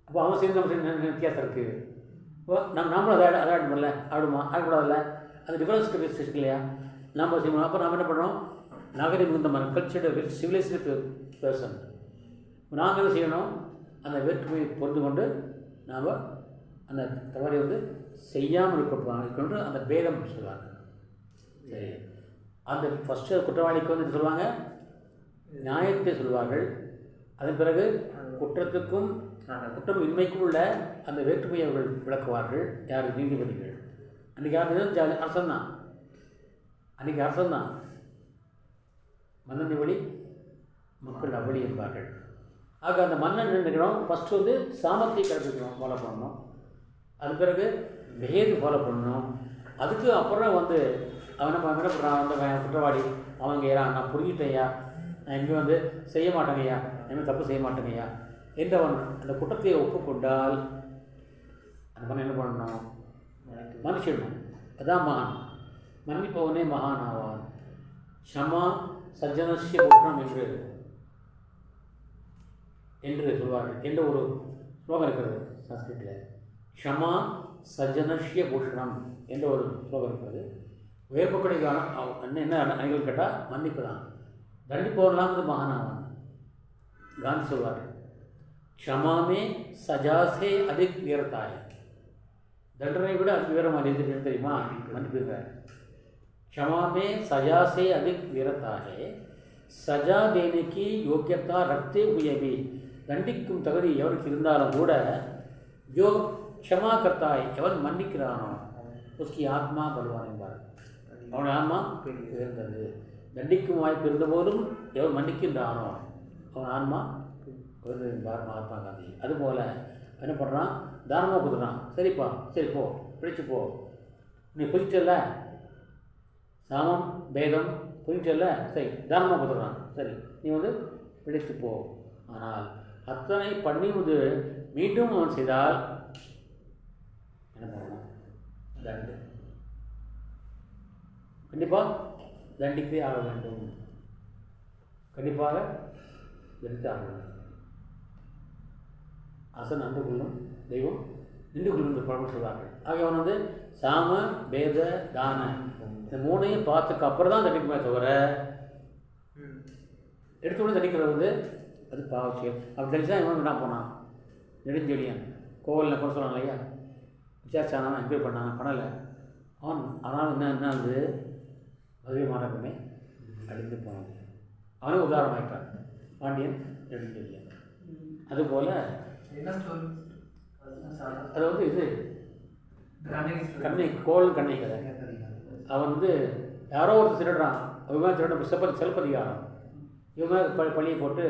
Speaker 1: அப்போ அவன் செய்ய நம்ம வித்தியாசம் இருக்குது. இப்போ நம்மளும் அதை ஆடுமில்ல, ஆடக்கூடாதுல்ல, அந்த டிஃபரன்ஸ் இருக்கு இல்லையா? நாம் செய்ய முடியும். அப்போ நாம் என்ன பண்ணுறோம், நாகரிகம் இந்த மாதிரி கல்ச்சர்டு சிவிலைஸ்டு பர்சன். நாங்கள் என்ன செய்யணும், அந்த வேற்றுமையை பொறுத்து கொண்டு நாம் அந்த தவறை வந்து செய்யாமல் இருக்கொண்டு அந்த பேதம் சொல்லுவாங்க. சரி, அந்த ஃபஸ்ட்டு குற்றவாளிக்கு வந்து சொல்லுவாங்க, நியாயத்தை சொல்வார்கள். அதன் பிறகு குற்றத்துக்கும் குற்றம் இன்மைக்கும் உள்ள அந்த வேற்றுமையை அவர்கள் விளக்குவார்கள். யார்? நீதிபதிகள். அன்றைக்கி யார்? அரசன்தான். அன்றைக்கி அரசன்தான். மன்னன் வழி, மக்கள் அவ்வழி என்பார்கள். ஆக அந்த மன்னன் நினைக்கணும், ஃபஸ்ட்டு வந்து சாமத்தை கடைப்பிடிக்கணும், ஃபாலோ பண்ணணும். அது பிறகு வேது ஃபாலோ பண்ணணும். அதுக்கு அப்புறம் வந்து அவன் என்ன பண்ணுறான், அந்த குற்றவாளி அவங்க ஏறான், நான் புரிஞ்சுட்டேயா, நான் இனிமேல் வந்து செய்ய மாட்டேங்கய்யா, இனிமேல் தப்பு செய்ய மாட்டேங்கய்யா என்று அவன் அந்த குற்றத்தை ஒப்புக்கொண்டால் அந்த மன்னன் என்ன பண்ணணும், மன்னிச்சிடணும். அதான் மகான். மன்னிப்பவனே மகான் ஆவான். க்ஷமா சஜ்ஜனஸ்ய பூஷணம் என்று சொல்வார்கள் என்ற ஒரு ஸ்லோகம் இருக்கிறது சன்ஸ்கிருத்தில். க்ஷமா சஜ்ஜனஸ்ய பூஷணம் என்ற ஒரு ஸ்லோகம் இருக்கிறது. உயர்ப்புக்கடைக்கான என்ன அணிகள் கேட்டால் மன்னிப்பு தான். தண்டிப்பவன்லாம் வந்து மகான் ஆவான். காந்தி சொல்வார், க்ஷமாமே சஜாசே அதிக் வீரத்தாய். தண்டனை விட அது வீரமாக எது தெரியுமா? மன்னிப்புங்க. क्षमा में सजा से अधिक वीरता है. सजा देने की योग्यता रखते हुए भी தண்டிக்கும் தகுதி எவருக்கு இருந்தாலும் கூட जो क्षमा करता है, எவன் மன்னிக்கிறானோ उसकी ஆத்மா பலவான் என்பார். அவனுடைய ஆத்மா உயர்ந்தது. தண்டிக்கும் வாய்ப்பு இருந்தபோதும் எவன் மன்னிக்கின்றானோ அவன் ஆன்மா உயர்ந்தது என்பார் மகாத்மா காந்தி. அதுபோல் என்ன பண்ணுறான்? தானமாக கொடுக்குறான். சரிப்பா, சரி போ, பிடிச்சு போ, நீ புதிச்சல்ல, சாமம் பேதம் புரிஞ்சல்ல, சரி தானமாக கொடுத்துறான், சரி நீ வந்து பிடித்து போ. ஆனால் அத்தனை பண்ணிவது மீண்டும் அவன் செய்தால் என்ன பண்ணணும்? தண்டு. கண்டிப்பாக தண்டித்தே ஆக வேண்டும். கண்டிப்பாக தண்டித்து ஆக வேண்டும். அசன் அன்று கொள்ளும் தெய்வம் நின்று கொள்ளும் என்று பழம் சொல்வார்கள். ஆக அவன் வந்து சாம பேத தான இந்த மூணையும் பார்த்துக்கு அப்புறம் தான் தண்டிக்குமே தவிர எடுத்தோடனே தண்டிக்கிறது வந்து அது பாவச்சியம். அப்படி தண்டிச்சா இவன் என்ன போனான்? நெடுஞ்செழியன் கோவிலில் கூட சொல்லலாம் இல்லையா? விசாரிச்சானா என்கொயரி பண்ணாங்க, பண்ணலை. அவன் ஆனால் என்ன வந்து பதவி மாறப்பமே அழிந்து போனது. அவனே உதாரணமாயிட்டான் பாண்டியன் நெடுஞ்செழியன். அதுபோல் அது வந்து இது கண்ணை கோல் கண்ணை கதை. அவன் வந்து யாரோ ஒருத்தர் திருடுறான், இவன் திருட சிலப்பதிகாரம், இவங்க பள்ளியை போட்டு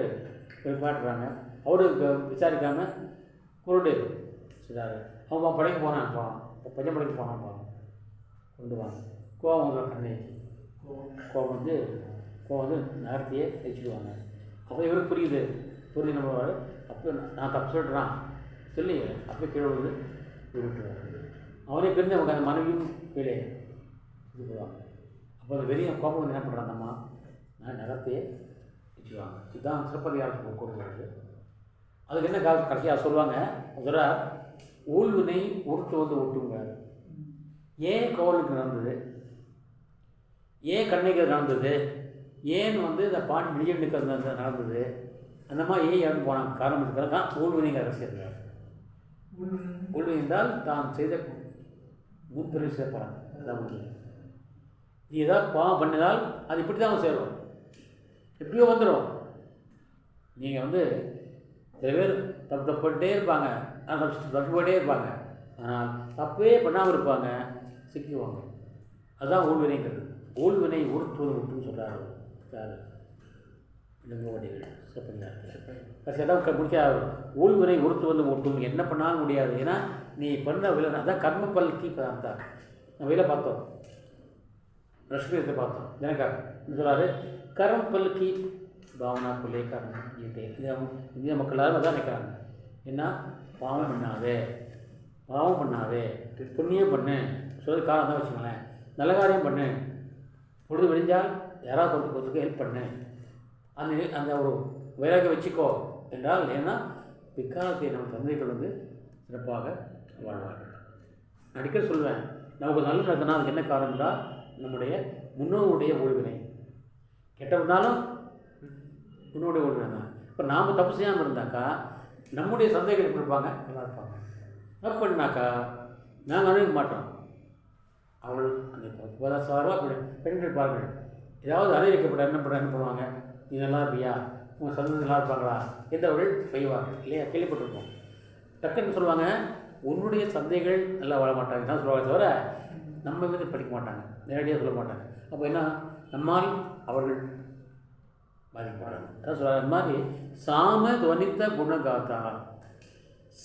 Speaker 1: பாட்டுறாங்க. அவருக்கு விசாரிக்காமல் குருடு சொல்கிறாரு. அவன் படைக்கு போனான்ப்பா, பஞ்சம் படைக்கு போனான்ப்பா, கொண்டு வாங்க. கோவம் வந்து கண்ணைக்கு கோவம் வந்து நகர்த்தியே வச்சுடுவாங்க. அப்போ இவருக்கு புரியுது நம்ம அப்போ நான் தப்பு சொல்கிறான் சொல்லி அப்போ கீழே வந்து விட்டுருவாங்க. அவனே பிரிந்து அவங்க அந்த மனைவியும் கீழே இது போடுவாங்க. அப்போ அந்த வெளியே கோபம் வந்து என்ன பண்ணுறான்? அம்மா நான் நகர்த்தையே வச்சுருவாங்க. இதுதான் சிலப்பதிகாரத்துக்கு கொடுக்குறது. அதுக்கு என்ன கடைசியாக சொல்லுவாங்க, சொல்கிற ஊழ்வினை உருட்டு வந்து ஒட்டுங்க. ஏன் கோவலுக்கு நடந்தது, ஏன் கண்ணைக்கு நடந்தது, ஏன் வந்து இந்த பாண்டி விஜயனுக்கு நடந்தது, அந்த மாதிரி ஏன் இறந்து போனாங்க காரணம் இருக்கிறது தான் ஊழ்வினைங்க அரசியல். ஊழ்வினை என்றால் தான் செய்த முன்பிறவி சேர்ப்பாங்க. அதான் ஊழ்வினை. நீ ஏதாவது பாவம் பண்ணினால் அது இப்படி தான் சேரும், எப்படியோ வந்துடும். நீங்கள் வந்து சில பேர் தப்புப்பட்டே இருப்பாங்க, தப்புப்பட்டே இருப்பாங்க, ஆனால் தப்பே பண்ணாமல் இருப்பாங்க, சிக்கிக்குவாங்க. அதுதான் ஊழ்வினைங்கிறது. ஊழ்வினை உறுத்துவது மட்டும் சொல்கிறாரு யார்? இளங்கோவடிகள் சிலப்பதிகாரத்தில் முடிச்சா ஊழ்வினை உறுத்துவது மட்டும் என்ன பண்ணாலும் முடியாது. ஏன்னா நீ பண்ண விலை அதான் கர்ம பல்கி தான். நம்ம வெளியில் பார்த்தோம், ரஷ்மியத்தை பார்த்தோம். எனக்காக சொல்கிறாரு கர்ம பல்கி பாவனா பிள்ளை காரணம். இந்திய மக்கள் எல்லாரும் அதான் நினைக்கிறாங்க. என்ன பாவம் பண்ணாதே புண்ணியம் பண்ணு சொல்லி காரணம் தான் வச்சுக்கோங்களேன். நல்ல காரியம் பண்ணு, பொழுது விழிஞ்சால் யாராவது ஒருத்தருக்கு ஹெல்ப் பண்ணு, அந்த ஒரு வைராக வச்சுக்கோ என்றால். ஏன்னா பிற்காலத்தை நம்ம தந்தைகள் வந்து சிறப்பாக வாழ்வார்கள். அடிக்கடி சொல்வேன், நமக்கு நல்ல நடத்தினா அதுக்கு என்ன காரணம் என்றால் நம்முடைய முன்னோருடைய ஊழ்வினை. கெட்டவனாலும் முன்னோருடைய ஊழ்வினை தான். இப்போ நாம் தப்பு செய்யாமல் இருந்தாக்கா நம்முடைய சந்தைகள் எப்படி இருப்பாங்க? நல்லா இருப்பாங்க. தப்பு பண்ணாக்கா நாங்கள் அனுபவிக்க மாட்டோம். அவள் அந்த சார்பாக பெண்கள் பாருங்கள், ஏதாவது அறிவிக்கப்பட்ட என்ன பண்ணுவாங்க? நீ நல்லா இருப்பியா, உங்கள் சந்தை நல்லா இருப்பாங்களா என்றவர்கள் செய்வார்கள் இல்லையா? கேள்விப்பட்டிருக்கோம். டக்குன்னு சொல்லுவாங்க, உன்னுடைய சந்தைகள் நல்லா வாழ மாட்டாங்க தான் சொல்லுவாங்க தவிர நம்ம மீது படிக்க மாட்டாங்க, நேரடியாக சொல்ல மாட்டாங்க. அப்போ என்ன நம்மால் அவர்கள் பாதிக்கப்படுறாங்க. அதான் சொல்கிறாங்க. அது மாதிரி சாம துவனித்த குணகாத்தா,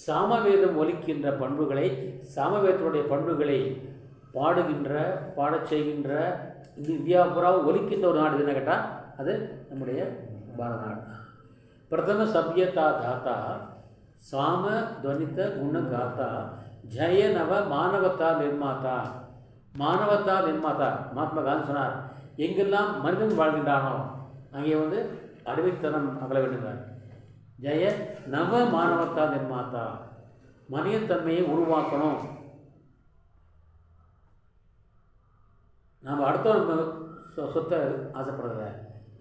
Speaker 1: சாமவேதம் ஒலிக்கின்ற பண்புகளை, சாமவேதத்துடைய பண்புகளை பாடச் செய்கின்ற இந்தியா பூரா ஒலிக்கின்ற ஒரு நாடு என்ன கேட்டால் அது நம்முடைய பாரத நாடு. பிரதம சபியதா தாத்தா சாம துவனித்த குணகாத்தா ஜெய நவ மானவதா நிர்மாதா மானவத்தா நிர்மாதா. மகாத்மா காந்தி சொன்னார், எங்கெல்லாம் மனிதன் வாழ்கின்றானோ அங்கே வந்து அறிவுத்தனம் அகல வேண்டுகிறார். ஜெய நவ மானவத்தா நிர்மாதா. மனிதத்தன்மையை உருவாக்கணும். நாம் அடுத்த சொத்தை ஆசைப்படுறதில்ல,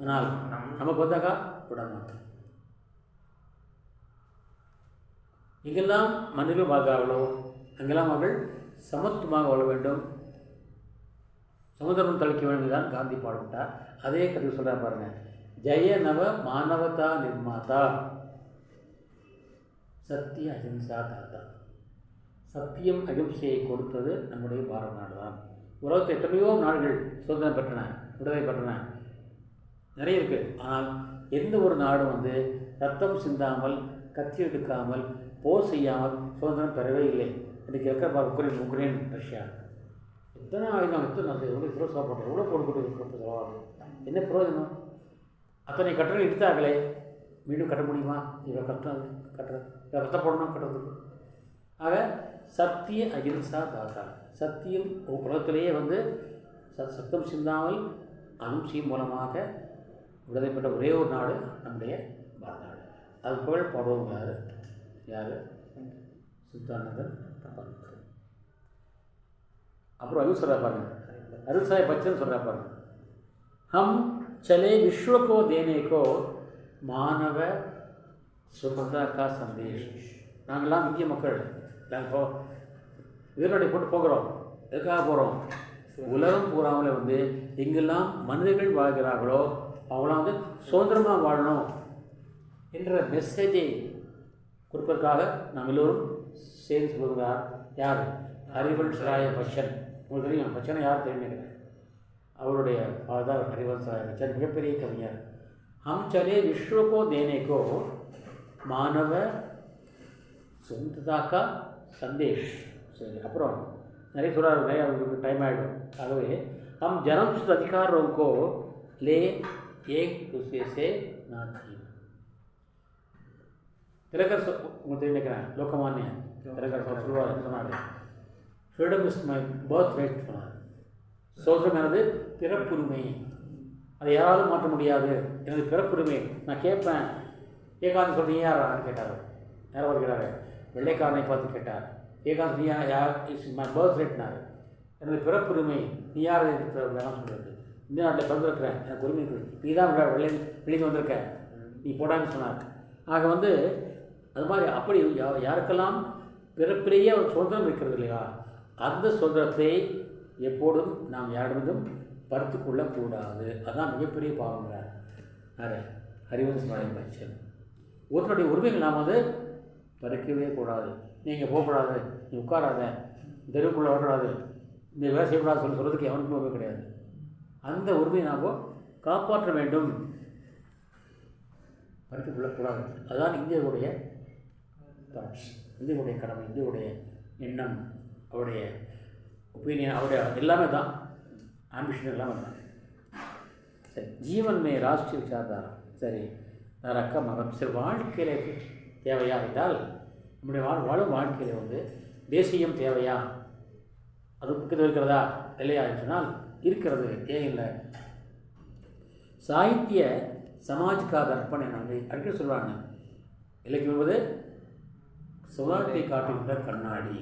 Speaker 1: ஆனால் நமக்கு வந்தாக்கா விட மாட்டோம். எங்கெல்லாம் மனிதர்கள் வாழ்கிறார்களோ அங்கெல்லாம் அவர்கள் சமத்துவமாக வாழ வேண்டும், சமுதிரம் தளிக்க வேண்டும் தான் காந்தி பாடுவிட்டார். அதே கதை சொல்கிற பாருங்க, ஜெய நவ மானவதா நிர்மாதா சத்திய அஹிம்சா தாத்தா. சத்தியம் அகிம்சையை கொடுத்தது நம்முடைய பாரத நாடு தான். உலகத்தில் எத்தனையோ நாடுகள் சுதந்திரம் பெற்றன, விடுதலை பெற்றன, நிறைய இருக்குது. ஆனால் எந்த ஒரு நாடும் வந்து ரத்தம் சிந்தாமல், கத்தி எடுக்காமல், போர் செய்யாமல் சுதந்திரம் பெறவே இல்லை. இன்றைக்கி இருக்கிற உக்ரைன் ரஷ்யா எத்தனை ஆயுதம், எத்தனை எவ்வளோ சாப்பிட்றோம், எவ்வளோ போட்டு செலவாகும், என்ன பிரயோஜனம்? அத்தனை கட்டணம் எடுத்தாங்களே, மீண்டும் கட்ட முடியுமா? இவ்வளோ கட்டணம் இவ்வளோ கஷ்டப்படணும் கட்டுறதுக்கு. ஆக சத்திய அகிம்சா தாத்தா. சத்தியம் உலகத்திலேயே வந்து சத்தம் சிந்தாமல் அகிம்சையின் மூலமாக விடுதலை பெற்ற ஒரே ஒரு நாடு நம்முடைய பாரத நாடு. அது புகழ் பாடுவோம் யார்? சித்தானந்தன் பந்த். அப்புறம் அருள் சொல்கிறா பாருங்க, அருள் சாஹிப் பச்சன் சொல்கிறா பாருங்க, ஹம் चले विश्व को देने को मानव சுதந்திர கா சந்தேஷ். நாங்கள்லாம் இந்திய மக்கள், நாங்கள் இப்போ வீரடை போட்டு போகிறோம். எதுக்காக போகிறோம்? உலகம் பூராவில் வந்து எங்கெல்லாம் மனிதர்கள் வாழ்கிறார்களோ அவங்களாம் வந்து சுதந்திரமாக வாழணும் என்ற மெசேஜை கொடுப்பதற்காக நாம் எல்லோரும் சேர்ந்து சொல்கிறார். யார்? ஹரிவன்ஷ் ராய பச்சன். உங்களுக்கு தெரியும் பச்சனை யார் தெரியுமே, அவருடைய ஃபாதர் ஹரிவன்ஷ் ராய பச்சன் மிகப்பெரிய கவிஞர். ஹம் சலே விஸ்வ கோ தேனே கோ மானவ சுதந்திரதா கா சந்தேஷ். சரி, அப்புறம் நிறைய சொல்கிறார், நிறைய அவங்களுக்கு டைம் ஆகிடும். ஆகவே ஹம் ஜனம்ஸ்த அதிகாரோं को ले एक दूसरे से ना छीन. திலகர் உங்களுக்கு தெரிஞ்சுக்கிறேன், லோகமானிய திலகர் சொல்லுவார், சொன்னார், freedom is my birth right சொன்னார். சுதந்திரம் எனது பிறப்புரிமை, அதை யாராலும் மாற்ற முடியாது, எனது பிறப்புரிமை. நான் கேட்பேன், ஏகாந்த் சொல்கிறீங்க யாரான்னு கேட்டார். யாரை வருகிறாரு? வெள்ளைக்காரனை பார்த்து கேட்டார். ஏகாந்த் நீ யார்? இஸ் மை பர்த் ரைட்னார். எனது பிறப்புரிமை, நீ யார் வேணாம் சொல்கிறது? இந்த நாட்டில் பிறந்திருக்கிறேன், எனக்கு உரிமை இருக்குது, நீ தான் வெளியே வந்திருக்க, நீ போடான்னு சொன்னார். ஆக வந்து அது மாதிரி அப்படி யாருக்கெல்லாம் பிறப்பிலேயே ஒரு சுதந்திரம் இருக்கிறது இல்லையா, அந்த சுதந்திரத்தை எப்போதும் நாம் யாரிடமும் பறித்து கொள்ளக்கூடாது. அதுதான் மிகப்பெரிய பாவங்கிறார் யார்? ஹரிவன்ஷ் ராய பச்சன். ஒருத்தருடைய உரிமைகள் நாம் வந்து பறிக்கவே கூடாது. நீங்கள் போகக்கூடாது, நீ உட்காராத, தெருவுக்குள்ளே வரக்கூடாது, இந்த வேலை செய்யக்கூடாது சொல்கிறதுக்கு எவனுக்கும் உரிமை கிடையாது. அந்த உரிமையை நாம் காப்பாற்ற வேண்டும், பறித்து கொள்ளக்கூடாது. அதுதான் இந்தியாவுடைய தாட்ஸ், இந்தியாவுடைய கடமை, இந்தியாவுடைய எண்ணம், அவருடைய ஒப்பீனியன், அவருடைய எல்லாமே தான், ஆம்பிஷன் எல்லாமே தான். சரி, ஜீவன் மே ராஷ்டிரிய விசாரதாரா. சரி, ரக்க மகம். சரி, வாழ்க்கையில் தேவையா என்றால் நம்முடைய வாழும் வாழ்க்கையில் வந்து தேசியம் தேவையா, அது முக்கியத்துவம் இருக்கிறதா இல்லையா என்று சொன்னால் இருக்கிறது. ஏன் இல்லை? சாகித்ய சமாஜ்கா தர்ப்பணை நாங்கள் அடிக்கடி சொல்கிறாங்க. இலக்கியம் என்பது சமுதாயத்தை காட்டுகின்ற கண்ணாடி.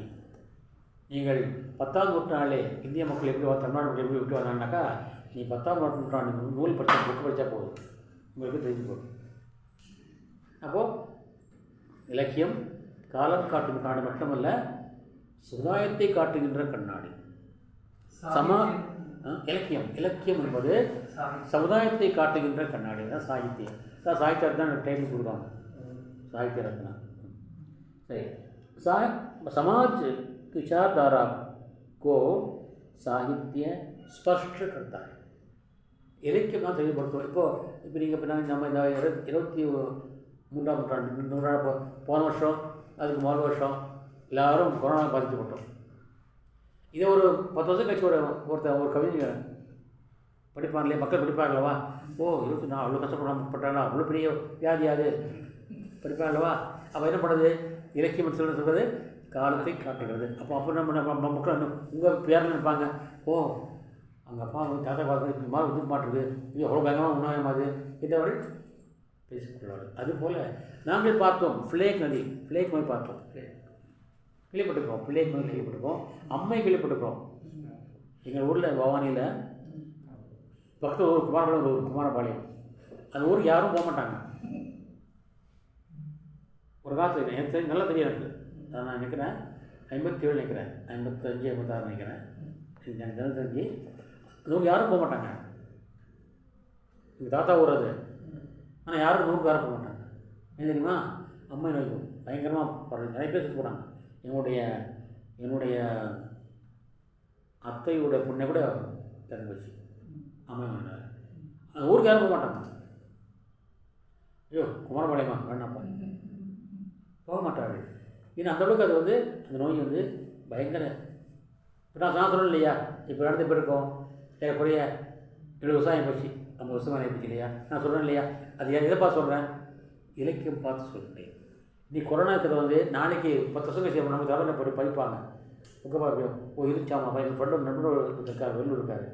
Speaker 1: நீங்கள் 10ஆம் நூற்றாண்டிலே இந்திய மக்கள் எப்படி தமிழ்நாடு மக்கள் எப்படி விட்டு வந்தாங்கனாக்கா, நீ 10ஆம் நூற்றாண்டு நூல் படித்தா, புக்கு படித்தா போதும், உங்களுக்கு தெரிஞ்சு போகும். அப்போது இலக்கியம் காலம் காட்டும் கண்ணாடி மட்டுமல்ல, சமுதாயத்தை காட்டுகின்ற கண்ணாடி. இலக்கியம் என்பது சமுதாயத்தை காட்டுகின்ற கண்ணாடி தான் சாகித்யம். சாகித்யம் தான் டைட்டில் கொடுப்பாங்க, சாகித்ய ரத்னா. சரி, समाज विचारधारा को साहित्य स्पष्ट करता है. இலக்கியம் தான் தெளிவுபடுத்தும். இப்போ நீங்கள் இப்போ நம்ம இந்த 23ஆம் நூற்றாண்டு நூறாண்டு போன வருஷம், அதுக்கு முதல் வருஷம் எல்லோரும் கொரோனா பாதிக்கப்பட்டோம். இதை ஒரு 10 வருஷம் கழிச்சு ஒரு கவிஞர் படிப்பாங்களே, மக்கள் படிப்பாங்களவா, ஓ 24 அவ்வளோ கஷ்டப்பட்டாங்களா, அவ்வளோ பெரிய வியாதி அது படிப்பாங்களவா. அப்போ என்ன பண்ணுறது? இலக்கியம் சொல்கிறது காலத்தை காட்டுகிறது. அப்போ நம்ம மக்கள் உங்கள் பேரில் நினைப்பாங்க, ஓ அவங்க அப்பா வந்து தாத்தா பார்த்து இந்த மாதிரி உதிர் மாட்டுறது, இது எவ்வளோ பயங்கரமாக உணவே மாதிரி இதை அவர்கள் பேசிக்கொள்வார்கள். அதுபோல் நாங்கள் பார்த்தோம் ஃப்ளேக் நதி, ஃப்ளேக் நோய் பார்த்தோம், கேள்விப்பட்டிருக்கோம், ஃப்ளேக் நோய் கேள்விப்பட்டிருக்கோம், அம்மை கேள்விப்பட்டிருக்கோம். எங்கள் ஊரில் பவானியில் பக்கத்தில் ஒரு குமாரபாளையம், ஒரு குமாரபாளையம், அந்த ஊருக்கு யாரும் போக மாட்டாங்க. ஒரு காலத்தில் எனக்கு தெரியும், நல்லா தெரியும் எனக்கு. நான் நினைக்கிறேன் 57 நினைக்கிறேன், 55 56 நினைக்கிறேன், எனக்கு தினம் தெரிஞ்சு அந்த ஊருக்கு யாரும் போக மாட்டாங்க. எங்கள் தாத்தா ஊர் அது. ஆனால் யாரும் அந்த ஊருக்கு யாரும் போக மாட்டாங்க. ஏன் தெரியுமா? அம்மை நோய் பயங்கரமாக பரவாயில்ல, நிறைய பேர் செத்து போனாங்க. என்னுடைய அத்தையோட பொண்ணை கூட இறந்து போச்சு அம்மை நோயினால். அந்த ஊருக்கு யாரும் போக மாட்டாங்க. ஐயோ குமாரபாளையமா வேணாப்பா, போக மாட்டார்கள். ஏன்னா அந்தளவுக்கு அது வந்து அந்த நோய் வந்து பயங்கர. இப்போ நான் சொல்லணும் இல்லையா, இப்போ நடந்து போயிருக்கோம் ஏறக்குறைய 7 வருஷம் ஆகி போச்சு, 50 வருஷம் ஆகி போச்சு இல்லையா. நான் சொல்கிறேன் இல்லையா, அது எதை பார்த்து சொல்கிறேன், இலக்கியம் பார்த்து சொல்கிறேன். நீ கொரோனா இருக்கிறத வந்து நாளைக்கு 10 வருஷம் கழிச்சு நமக்கு தவிர போய் படிப்பாங்க. புக்கை பார்ப்போம், ஓ இருந்துச்சாமா எங்கள் ஃப்ரெண்டு நண்பர் இருக்கார், வெளியூர் இருக்கார்,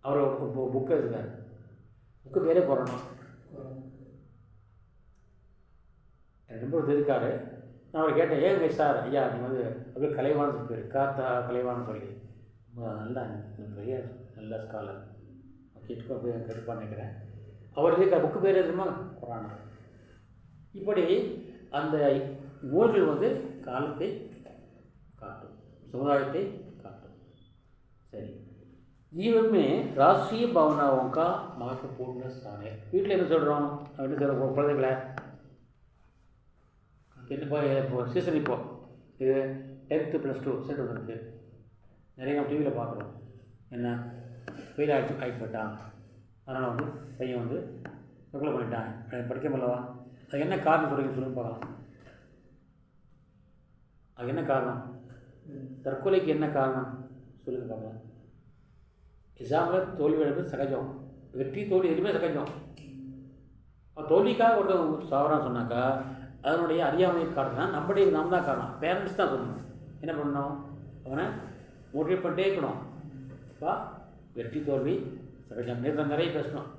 Speaker 1: அவர் புக்கை இருக்கார், புக்கு பேரே கொரோனா. என் நண்பர் இருக்கார். நான் அவரை கேட்டேன், ஏங்க சார் ஐயா நீங்கள் வந்து அப்படியே கலைவான்னு பேர், காத்தா கலைவான்னு சொல்லி நல்லா பெரிய நல்ல ஸ்காலர் கேட்டுப்பான்னு நினைக்கிறேன். அவர் இருக்க புக்கு பேர் எதுமா கொரோனா. இப்படி அந்த நூல்கள் வந்து காலத்தை காட்டும், சமுதாயத்தை காட்டும். சரி, जीवन में राष्ट्रीय भावनाओं का महत्वपूर्ण स्थान है. வீட்டில் என்ன சொல்கிறோம், என்ன சொல்கிறோம், குழந்தைகளை என்னப்பா இப்போ சீசன், இப்போ இது 10th +2 செட் வந்துருக்கு. நிறைய நம்ம டிவியில் பார்க்குறோம். என்ன ஃபெயில் ஆகிப்பட்டான், அதனால் வந்து பையன் வந்து தற்கொலை பண்ணிட்டான், படிக்க முடியலவா, அது என்ன காரணம் சொல்லுங்க பார்க்கலாம். அது என்ன காரணம், தற்கொலைக்கு என்ன காரணம் சொல்லுங்க பார்க்கலாம். எக்ஸாமில் தோல்வி அடைவது சகஜம், வெற்றி தோல்வி எதுவுமே சகஜம். தோல்விக்காக ஒருத்தர் சாவரான்னு சொன்னாக்கா அதனுடைய அறியாமையை காரணம் நாம் தான் காரணம். பேரண்ட்ஸ் தான் சொல்லணும். என்ன பண்ணணும், அவனை மோட்டிவேட் பண்ணிட்டே இருக்கணும். அப்பா வெற்றி தோல்வி சகஜம். நிறைய பேசணும்,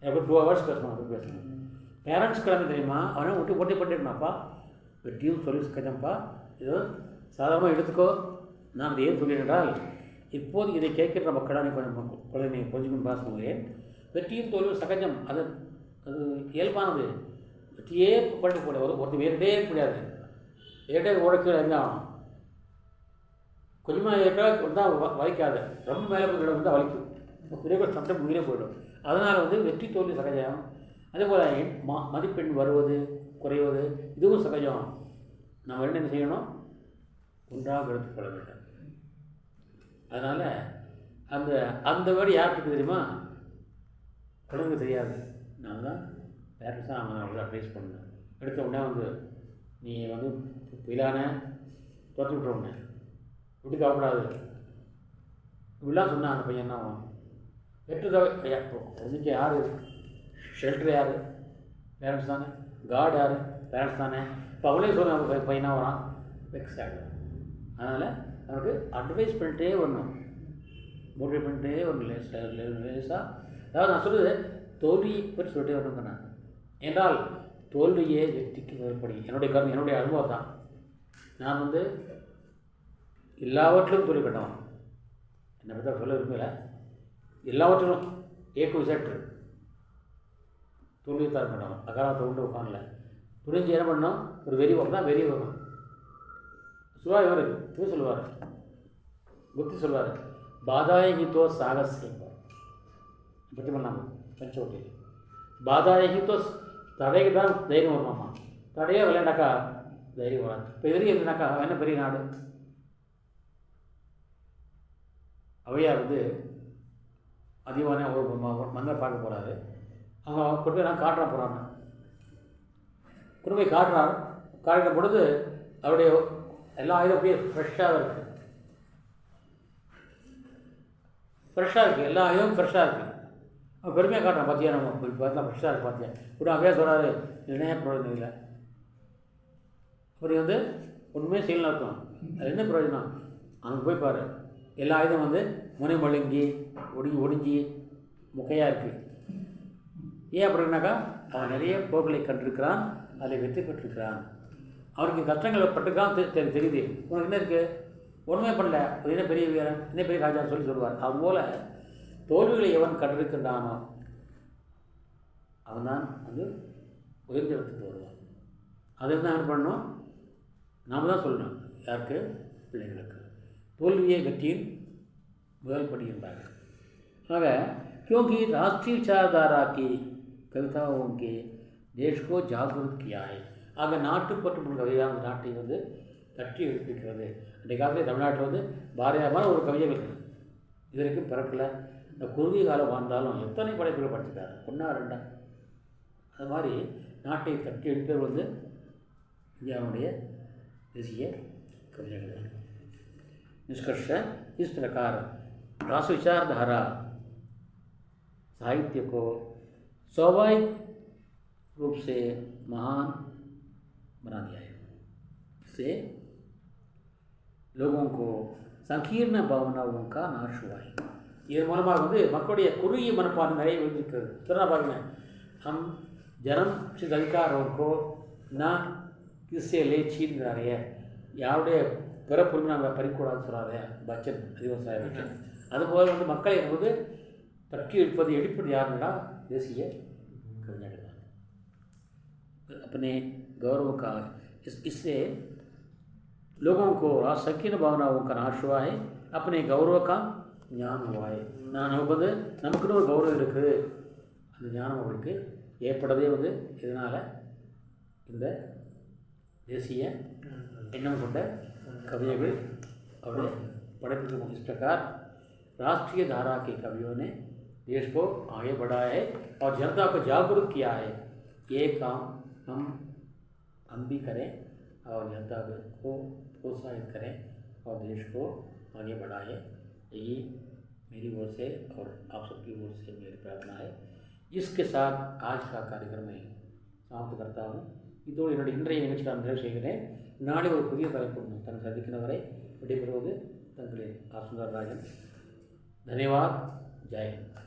Speaker 1: எனக்கு 2 hours பேசணும், அப்படி பேசணும். பேரண்ட்ஸ் கிளம்பி தெரியுமா, அவனை விட்டு போட்டி பண்ணிருக்கணும். அப்பா வெற்றியும் சொல்லி சகஜம்ப்பா, இது சாதாரணமாக எடுத்துக்கோ. நான் ஏன் சொல்லியிருந்தால் இப்போது இதை கேட்கிற மக்களாக நீ கொஞ்சம் குழந்தை கொஞ்சம் பேசுகிறேன். வெற்றியும் தோல்வியும் சகஜம், அது இயல்பானது. வெற்றியே பண்ண முடியாது, ஒருத்தர் வேறுடே இருக்க முடியாது. ஏட்டே உழைக்க என்ன ஆகணும், கொஞ்சமாக ஏற்றால் தான் வலிக்காது, ரொம்ப மேலே போய் வந்து வலிக்கும், குறைவாக சட்டம் உயிரே போயிடும். அதனால் வந்து வெற்றி தோல்வி சகஜம். அதேபோல் மதிப்பெண் வருவது குறைவது இதுவும் சகஜம். நம்ம என்ன செய்யணும், ஒன்றாக எடுத்துக்கொள்ள வேண்டும். அதனால் அந்த வேர்டு யாருக்கு தெரியுமா, குழந்தைங்க தெரியாது. நான் தான் பேரண்ட்ஸ் தான் அவங்க அட்வைஸ் பண்ணேன். எடுத்த உடனே வந்து நீ வந்து பிளான துரத்து விட்டுருவோங்க, வீட்டுக்கு ஆகக்கூடாது இப்படிலாம் சொன்னால் அந்த பையன் என்ன ஆகும், வெற்றுதாக குழந்தைக்கு யார் ஷெல்டர், யார் பேரண்ட்ஸ் தானே, கார்டு யார் பேரண்ட்ஸ் தானே. இப்போ அவளே சொல்ல அவங்க பையனாக வரான், வெக்ஸ் ஆகிடும். அதனால் அவனுக்கு அட்வைஸ் பண்ணிட்டே வரணும், மோட்டிவேட் பண்ணிட்டே வரணும், லேசாக. அதாவது நான் சொல்லுது தோல்வியை பற்றி சொல்லிட்டே வரணுங்க. நான் என்றால் தோல்வியே வெற்றிக்கு மேற்படி என்னுடைய கருத்து, என்னுடைய அனுபவம் தான். நான் வந்து எல்லாவற்றிலும் தோல்வி கட்டவன், என்னை பற்றி சொல்ல விரும்பலை. எல்லாவற்றிலும் A to Z தோல்வி தான் கட்டவன். அகாலத்தை உண்டு உட்காணல புரிஞ்சு என்ன பண்ணோம், ஒரு வெறி வரும் தான், வெறி வரும். இவர் இது சொல்லுவார், புத்தி சொல்வார், பாதாயகி தோ சாகஸ் என்பார். பற்றி பண்ணாங்க பஞ்சோட்டி, பாதாயகி தோ தடைக்கு தான் தைரியம் வருமாம்மா, தடையே விளையாண்டாக்கா தைரியம் வராது. இப்போ எதிரி இருந்தாக்கா என்ன பெரிய நாடு. அவையார் வந்து அதிகமான ஒரு மன்னர் பார்க்க போகிறாரு. அவங்க கொண்டு போய் நான் காட்டுற போகிறாங்க, கொண்டு போய் காட்டுற பொழுது அவருடைய எல்லா ஆயுதம் அப்படியே ஃப்ரெஷ்ஷாக இருக்குது, எல்லா ஆயுதமும் ஃப்ரெஷ்ஷாக இருக்குது. அவன் பெருமையாக காட்டுறான், பார்த்தியா நம்ம இப்போ பார்த்தா ஃப்ரெஷ்ஷாக இருக்குது பார்த்தியா. கூட அப்படியே சொல்கிறாரு, நினைய போகிறது இல்லை. அப்படி வந்து உண்மையாக செயல் நடக்கும். அது என்ன பிரயோஜனம்? அங்கே போய் பாரு, எல்லா ஆயுதம் வந்து முனை மழுங்கி ஒடிஞ்சி முக்கையாக இருக்குது. ஏன் அப்படின்னாக்கா அவன் நிறைய போர்களை கண்டிருக்கிறான், அதை வெற்றி பெற்றிருக்கிறான். அவனுக்கு கஷ்டங்களை பட்டுக்கான் தெரியுது. உனக்கு என்ன இருக்குது? ஒன்றுமே பண்ணல, அது என்ன பெரிய வீரன், என்ன பெரிய ராஜான்னு சொல்லுவார். அதுபோல் தோல்விகளை எவன் கண்டிருக்கின்றானோ அவன் தான் வந்து உயர்ந்த இடத்துக்கு வருவான். அதை தான் என்ன பண்ணணும்? நாம் தான் சொல்லணும். யாருக்கு? பிள்ளைங்களுக்கு. तोल्विये வெற்றியின் முதல் படி என்றார்கள். ஆக क्योंकि राष्ट्रीय विचारधारा की कविताओं के देश को जागरूक किया है. ஆக நாட்டுப்பற்று கவிதையாக அந்த நாட்டை வந்து தட்டி எழுப்பிக்கிறது. அன்றைய காலத்தில் தமிழ்நாட்டில் வந்து பாரதியார் ஒரு கவிதைகள் இது வரைக்கும் பிறக்கலை. இந்த குறுகிய காலம் வாழ்ந்தாலும் எத்தனை படைப்புகள் படிச்சிருக்காரு, ஒன்றா ரெண்டா. அது மாதிரி நாட்டை தட்டி எழுப்பவர் வந்து இந்தியாவுடைய தேசிய कविताएं. निष्कर्ष इस प्रकार राष्ट्र विचारधारा साहित्य को स्वाभाविक रूप से महान बना दिया है. इससे लोगों को संकीर्ण भावनाओं का नाश हुआ है. இதன் மூலமாக வந்து மக்களுடைய குறுகிய மனப்பான்மை நிறைய விழுந்திருக்கிறது. சொல்ல பாருங்க, हम जन्म से अधिकारों को ना किससे ले छीन रहे हैं. யாருடைய பிறப்புரிமை நம்ம பறிக்கூடாதுன்னு சொல்கிறாரு பச்சன், அதிவசாய பச்சன். அதுபோல் வந்து மக்களை என்பது தட்டி எழுப்பது யாருன்னா தேசிய कविஞர்கள் தான். अपने गौरव का इससे लोगों को संकीर्ण भावनाओं का नाश हुआ है, अपने गौरव का ஞான हुआ है. நான் வந்து நமக்குன்னு ஒரு கௌரவம் இருக்குது, அந்த ஞானம் அவர்களுக்கு ஏற்பட்டதே வந்து இதனால் இந்த தேசிய एण्णम கொண்ட कविகள் और पढ़े. इस प्रकार राष्ट्रीय धारा के कवियों ने देश को आगे बढ़ाया है और जनता को जागरूक किया है. ये काम हम भी करें और जनता को प्रोत्साहित करें और देश को आगे बढ़ाएं. यही मेरी ओर से और आप सबकी ओर से मेरी प्रार्थना है. इसके साथ आज का कार्यक्रम मैं समाप्त करता हूँ. இதோடு என்னுடைய இன்றைய நிகழ்ச்சி நான் நிறைவு செய்கிறேன். நாளை ஒரு புதிய தலைப்பு தன்னை சந்திக்கிறவரை விடைபெறுவது தங்களின் ஆர் சுந்தரராஜன். धन्यवाद. जय हिंद.